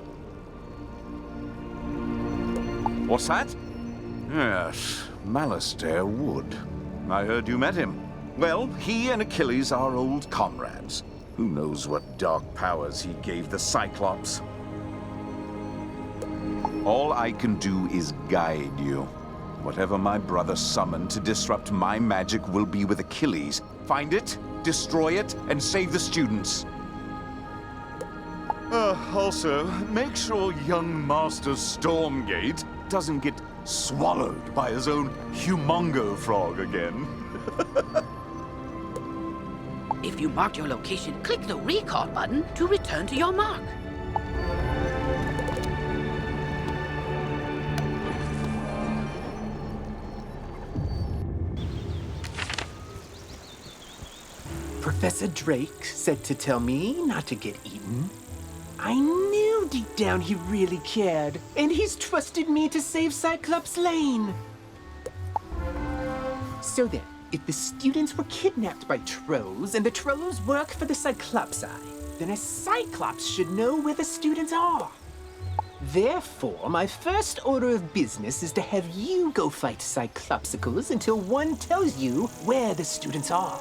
What's that? Yes, Malistaire Wood. I heard you met him. Well, he and Achilles are old comrades. Who knows what dark powers he gave the Cyclops? All I can do is guide you. Whatever my brother summoned to disrupt my magic will be with Achilles. Find it, destroy it, and save the students. Also, make sure young Master Stormgate doesn't get swallowed by his own humongo frog again. If you marked your location, click the recall button to return to your mark. Professor Drake said to tell me not to get eaten. I knew deep down he really cared, and he's trusted me to save Cyclops Lane. So then, if the students were kidnapped by trolls and the trolls work for the Cyclopsi, then a Cyclops should know where the students are. Therefore, my first order of business is to have you go fight Cyclopsicles until one tells you where the students are.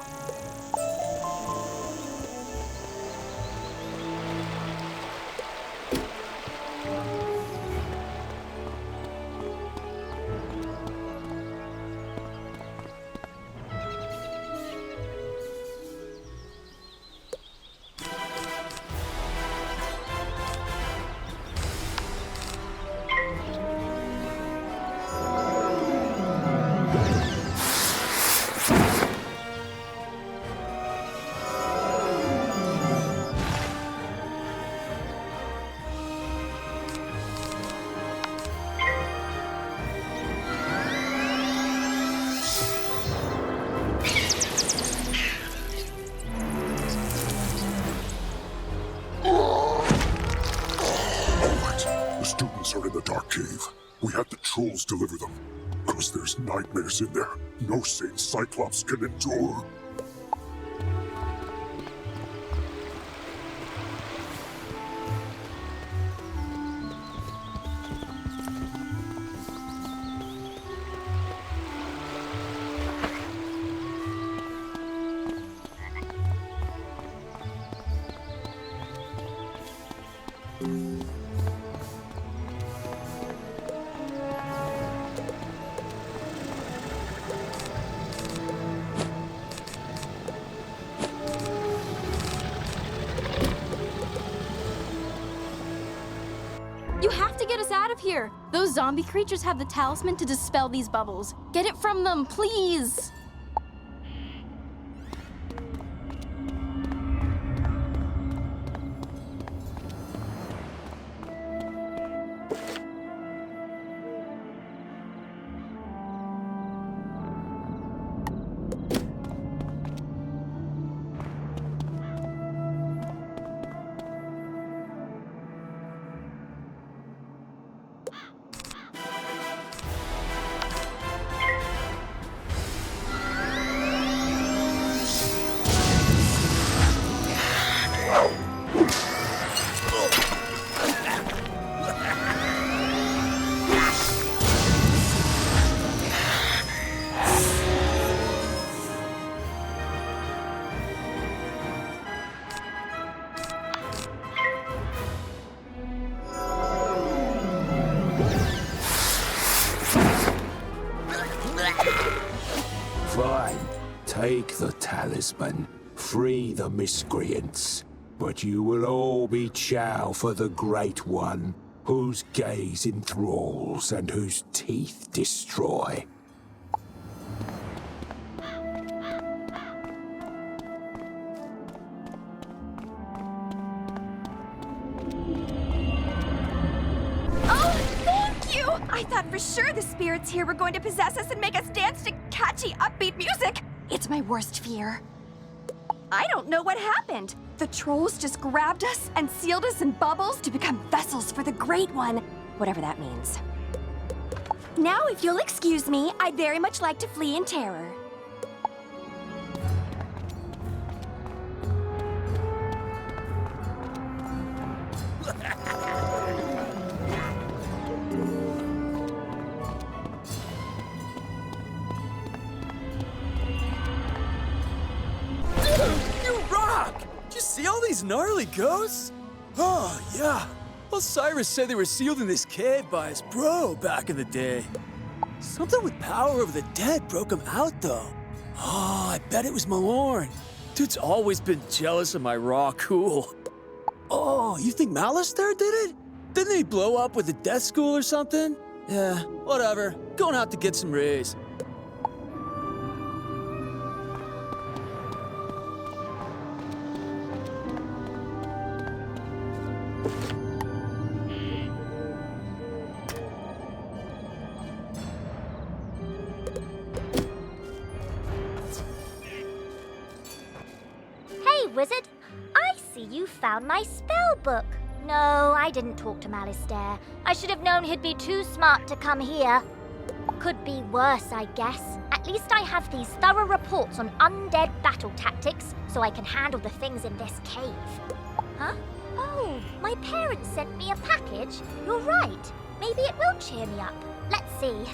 Are in the dark cave. We had the trolls deliver them. Because there's nightmares in there. No sane Cyclops can endure. You have to get us out of here! Those zombie creatures have the talisman to dispel these bubbles. Get it from them, please! Take the talisman, free the miscreants, but you will all be chow for the Great One, whose gaze enthralls and whose teeth destroy. I thought for sure the spirits here were going to possess us and make us dance to catchy, upbeat music. It's my worst fear. I don't know what happened. The trolls just grabbed us and sealed us in bubbles to become vessels for the Great One, whatever that means. Now, if you'll excuse me, I'd very much like to flee in terror. See all these gnarly ghosts? Oh, yeah. Osiris said they were sealed in this cave by his bro back in the day. Something with power over the dead broke him out, though. Oh, I bet it was Malorn. Dude's always been jealous of my raw cool. Oh, you think Malistaire did it? Didn't he blow up with a death school or something? Yeah, whatever. Going out to get some rays. Wizard, I see you found my spell book. No, I didn't talk to Malistaire. I should have known he'd be too smart to come here. Could be worse, I guess. At least I have these thorough reports on undead battle tactics, so I can handle the things in this cave. Huh? Oh, my parents sent me a package. You're right. Maybe it will cheer me up. Let's see.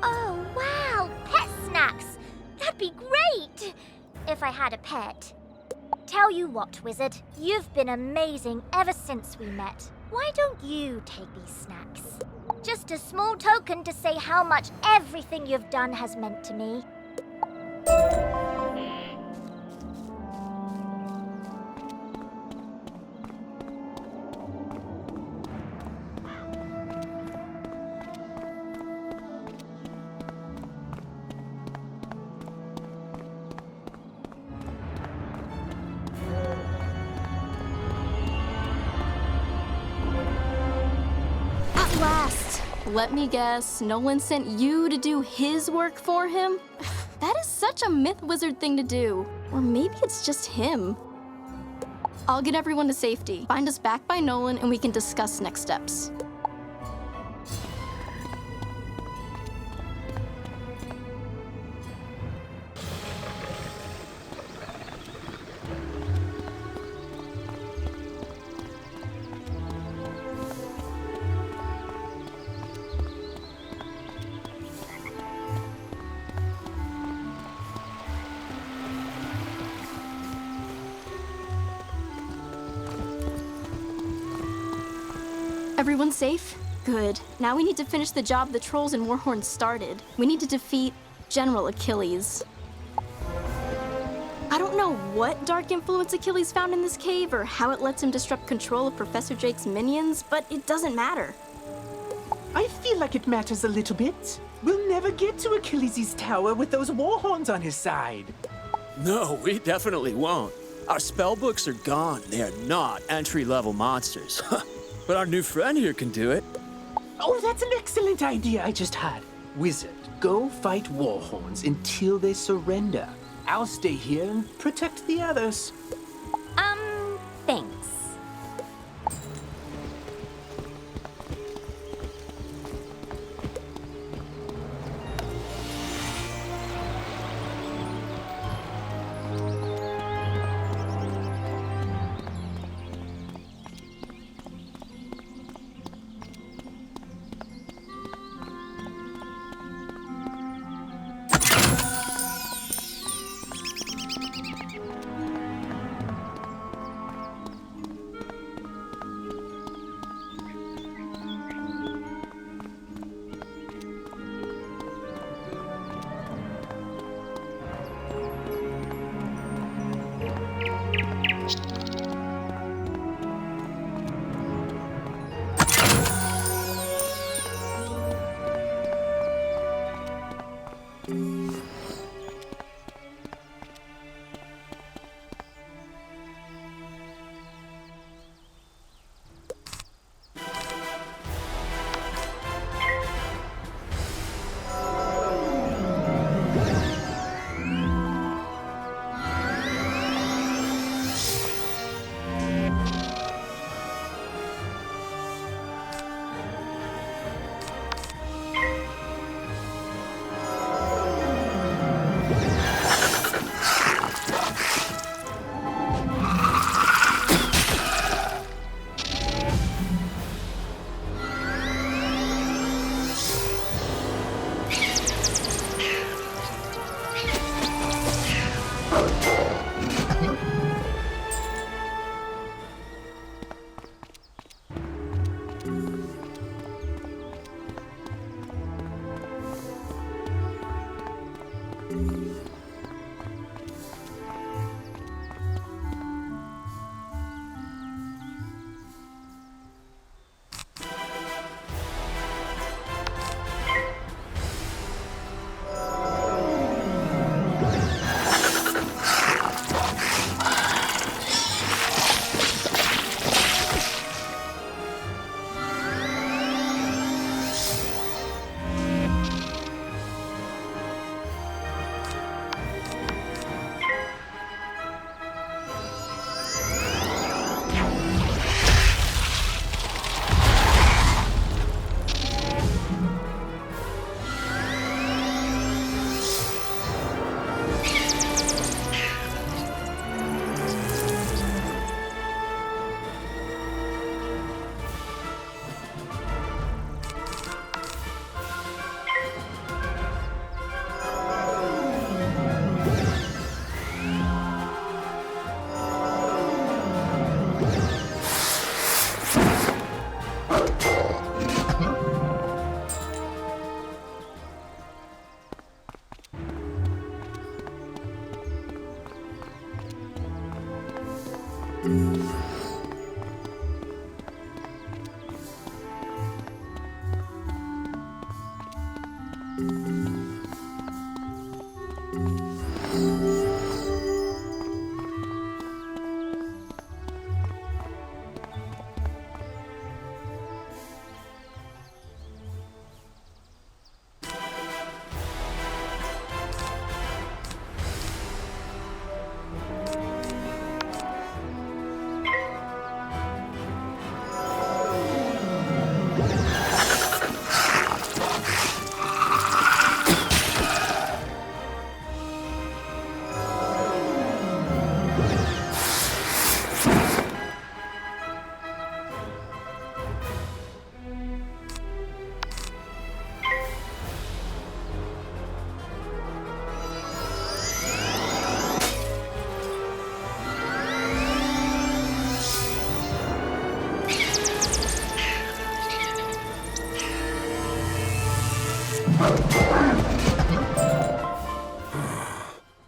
Oh, wow, pet snacks. That'd be great if I had a pet. Tell you what, Wizard, you've been amazing ever since we met. Why don't you take these snacks? Just a small token to say how much everything you've done has meant to me. Let me guess, Nolan sent you to do his work for him? That is such a myth wizard thing to do. Or maybe it's just him. I'll get everyone to safety. Find us back by Nolan and we can discuss next steps. Everyone safe? Good. Now we need to finish the job the trolls and Warhorns started. We need to defeat General Achilles. I don't know what dark influence Achilles found in this cave or how it lets him disrupt control of Professor Drake's minions, but it doesn't matter. I feel like it matters a little bit. We'll never get to Achilles' tower with those Warhorns on his side. No, we definitely won't. Our spellbooks are gone. They are not entry-level monsters. But our new friend here can do it. Oh, that's an excellent idea I just had. Wizard, go fight Warhorns until they surrender. I'll stay here and protect the others. Thanks.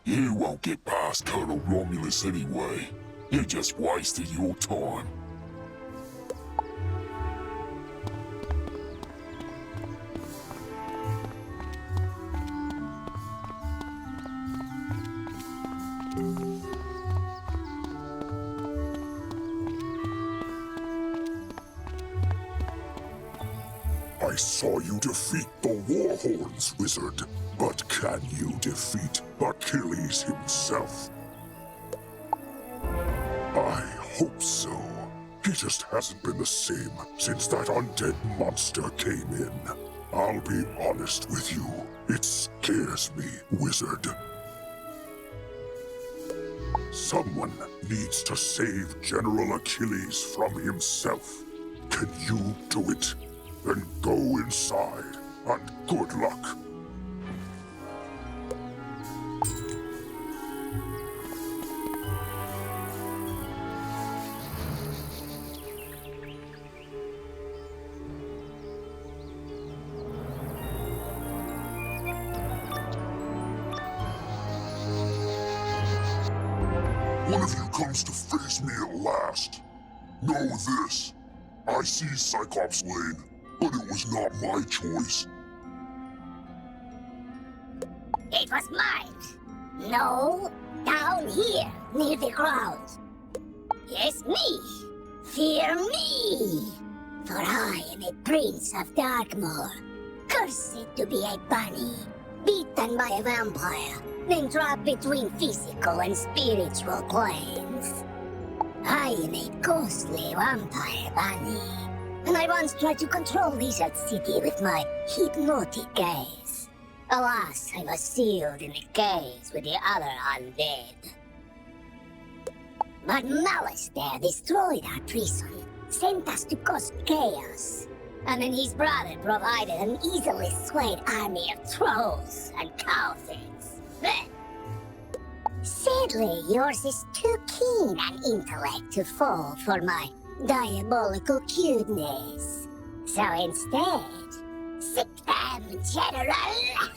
You won't get past Colonel Romulus anyway. You just wasted your time. I saw you defeat the Warhorns, Wizard. But can you defeat Achilles himself? I hope so. He just hasn't been the same since that undead monster came in. I'll be honest with you. It scares me, Wizard. Someone needs to save General Achilles from himself. Can you do it? Then go inside, and good luck. One of you comes to face me at last. Know this. I see Cyclops Lane, but it was not my choice. It was mine. No, down here, near the ground. Yes, me. Fear me. For I am a prince of Darkmoor, cursed to be a bunny, beaten by a vampire, then trapped between physical and spiritual planes. I am a ghostly vampire bunny, and I once tried to control Wizard City with my hypnotic gaze. Alas, I was sealed in a cage with the other undead. But Malistaire destroyed our prison, sent us to cause chaos, and then his brother provided an easily swayed army of trolls and cowards. Then, sadly, yours is too keen an intellect to fall for my diabolical cuteness. So instead, sit them, General!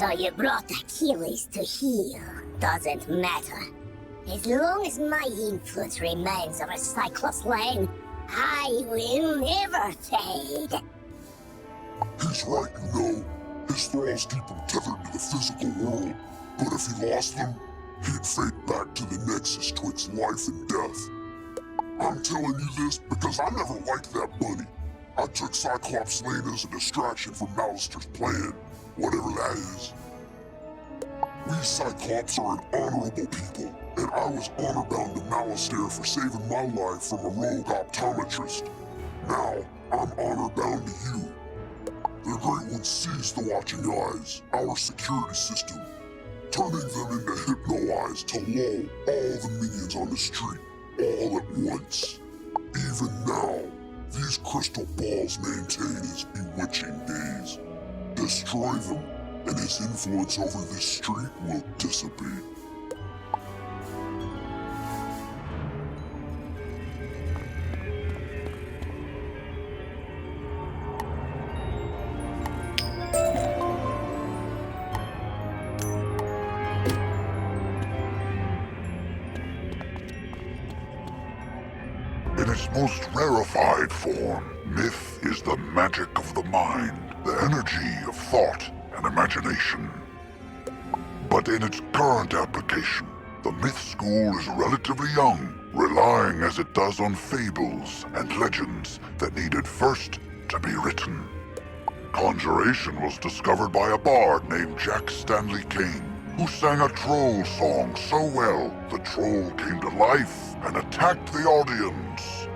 So you brought Achilles to heal. Doesn't matter. As long as my influence remains over Cyclops Lane, I will never fade. He's right, you know. His thralls keep him tethered to the physical world. But if he lost them, he'd fade back to the nexus twixt life and death. I'm telling you this because I never liked that bunny. I took Cyclops Lane as a distraction from Malistaire's plan, whatever that is. We Cyclops are an honorable people, and I was honor-bound to Malistaire for saving my life from a rogue optometrist. Now, I'm honor-bound to you. The Great One sees the watching eyes, our security system, turning them into hypno-eyes to lull all the minions on the street, all at once. Even now, these crystal balls maintain his bewitching gaze. Destroy them, and his influence over this street will dissipate. In its most rarefied form, myth is the magic of the mind, the energy of thought and imagination. But in its current application, the myth school is relatively young, relying as it does on fables and legends that needed first to be written. Conjuration was discovered by a bard named Jack Stanley Kane, who sang a troll song so well the troll came to life and attacked the audience.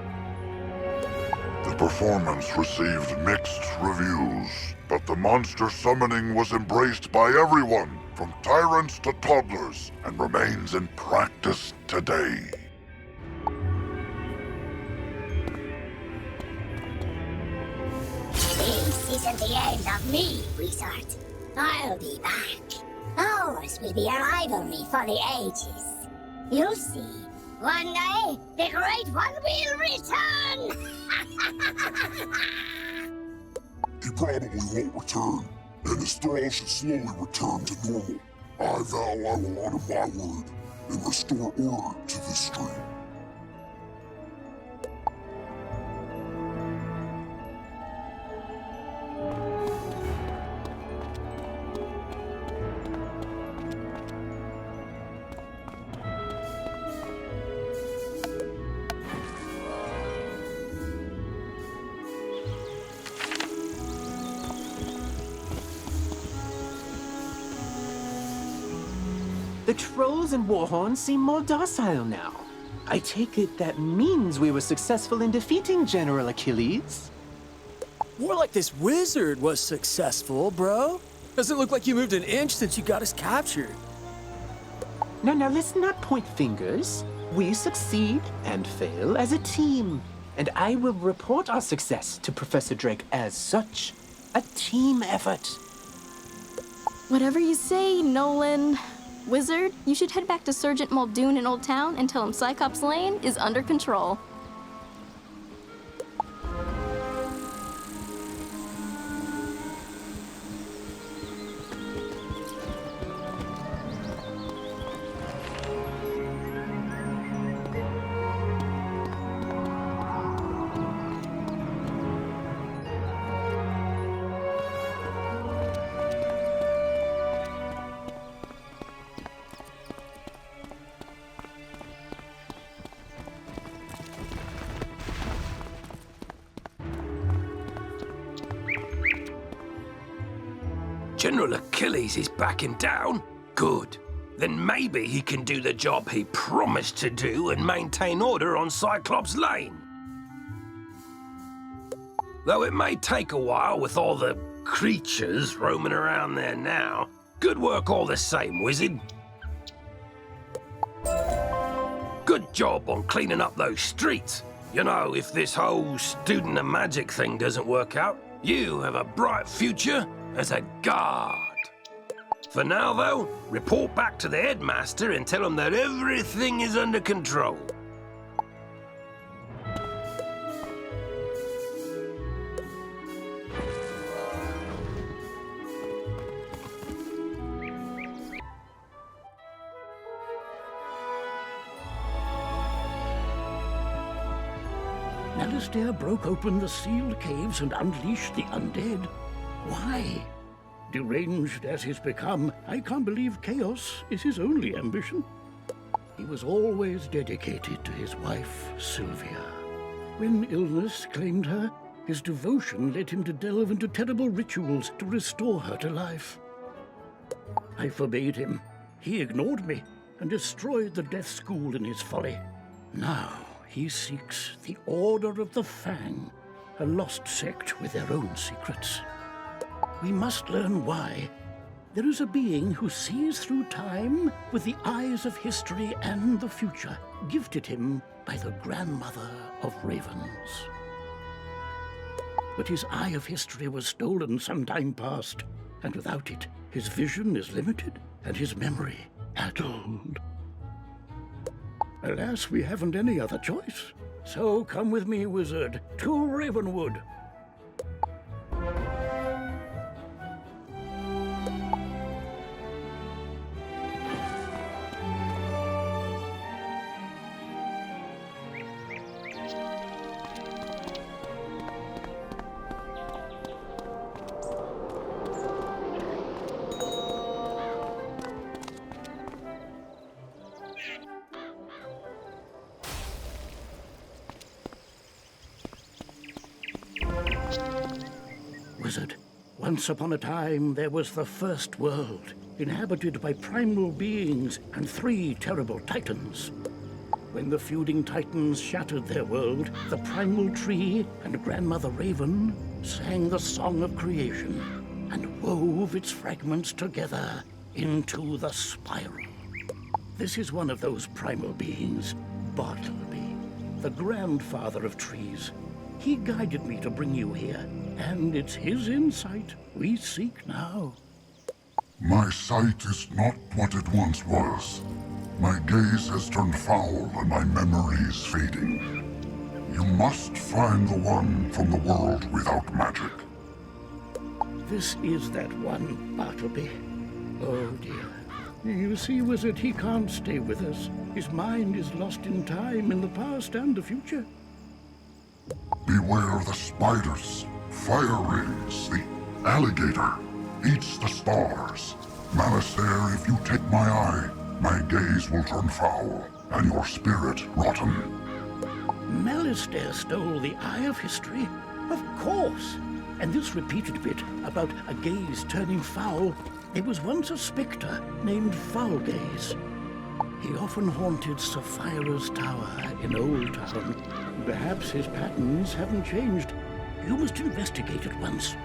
The performance received mixed reviews, but the monster summoning was embraced by everyone, from tyrants to toddlers, and remains in practice today. This isn't the end of me, Wizard. I'll be back. Ours will be a rivalry for the ages. You'll see. One day, the Great One will return! He probably won't return, and his thrall should slowly return to normal. I vow I will honor my word and restore order to this stream. The trolls and warhorns seem more docile now. I take it that means we were successful in defeating General Achilles? More like this wizard was successful, bro. Doesn't look like you moved an inch since you got us captured. Now, let's not point fingers. We succeed and fail as a team. And I will report our success to Professor Drake as such. A team effort. Whatever you say, Nolan. Wizard, you should head back to Sergeant Muldoon in Old Town and tell him Cyclops Lane is under control. General Achilles is backing down? Good. Then maybe he can do the job he promised to do and maintain order on Cyclops Lane. Though it may take a while with all the creatures roaming around there now. Good work all the same, Wizard. Good job on cleaning up those streets. You know, if this whole student of magic thing doesn't work out, you have a bright future as a guard. For now, though, report back to the headmaster and tell him that everything is under control. Malistaire broke open the sealed caves and unleashed the undead. Why? Deranged as he's become, I can't believe chaos is his only ambition. He was always dedicated to his wife, Sylvia. When illness claimed her, his devotion led him to delve into terrible rituals to restore her to life. I forbade him. He ignored me and destroyed the death school in his folly. Now he seeks the Order of the Fang, a lost sect with their own secrets. We must learn why. There is a being who sees through time with the eyes of history and the future, gifted him by the grandmother of ravens. But his eye of history was stolen some time past, and without it, his vision is limited and his memory addled. Alas, we haven't any other choice. So come with me, wizard, to Ravenwood. Wizard, once upon a time there was the first world, inhabited by primal beings and 3 terrible titans. When the feuding titans shattered their world, the primal tree and Grandmother Raven sang the song of creation and wove its fragments together into the spiral. This is one of those primal beings, Bartleby, the grandfather of trees. He guided me to bring you here, and it's his insight we seek now. My sight is not what it once was. My gaze has turned foul and my memory is fading. You must find the one from the world without magic. This is that one, Bartleby. Oh dear. You see, Wizard, he can't stay with us. His mind is lost in time, in the past and the future. Beware the spiders, fire rays, the alligator eats the stars. Malistaire, if you take my eye, my gaze will turn foul, and your spirit rotten. Malistaire stole the Eye of History? Of course! And this repeated bit about a gaze turning foul, there was once a spectre named Foulgaze. He often haunted Sapphira's tower in Old Town. Perhaps his patterns haven't changed. You must investigate at once.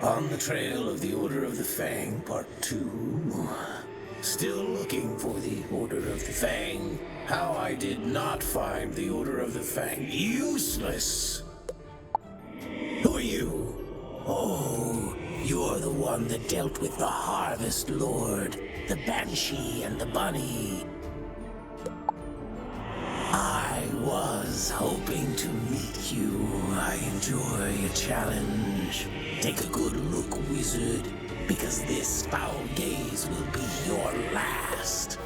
On the trail of the Order of the Fang, Part 2. Still looking for the Order of the Fang. How I did not find the Order of the Fang useless. Who are you? Oh, you're the one that dealt with the Harvest Lord, the Banshee and the Bunny. I was hoping to meet you. I enjoy a challenge. Take a good look, wizard, because this foul gaze will be your last.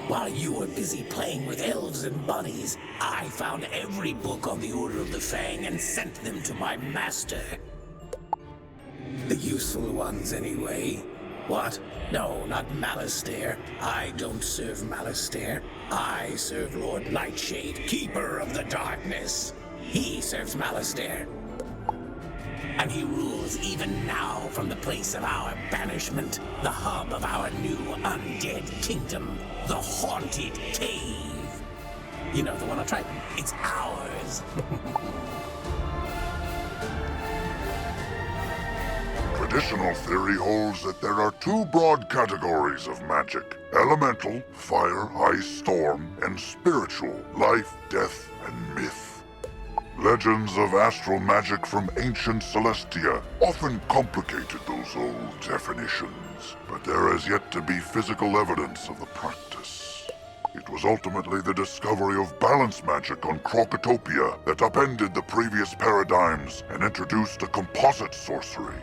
While you were busy playing with elves and bunnies, I found every book on the Order of the Fang and sent them to my master. The useful ones, anyway. What? No, not Malistaire. I don't serve Malistaire. I serve Lord Nightshade, Keeper of the Darkness. He serves Malistaire. And he rules even now from the place of our banishment, the hub of our new undead kingdom, the Haunted Cave. You know, the one on Triton. It's ours. Traditional theory holds that there are two broad categories of magic: elemental, fire, ice, storm, and spiritual, life, death, and myth. Legends of astral magic from ancient Celestia often complicated those old definitions, but there has yet to be physical evidence of the practice. It was ultimately the discovery of balance magic on Krokotopia that upended the previous paradigms and introduced a composite sorcery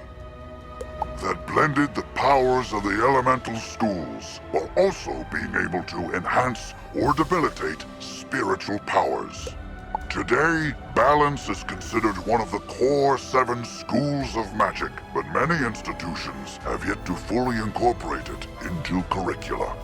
that blended the powers of the elemental schools while also being able to enhance or debilitate spiritual powers. Today, balance is considered one of the core 7 schools of magic, but many institutions have yet to fully incorporate it into curricula.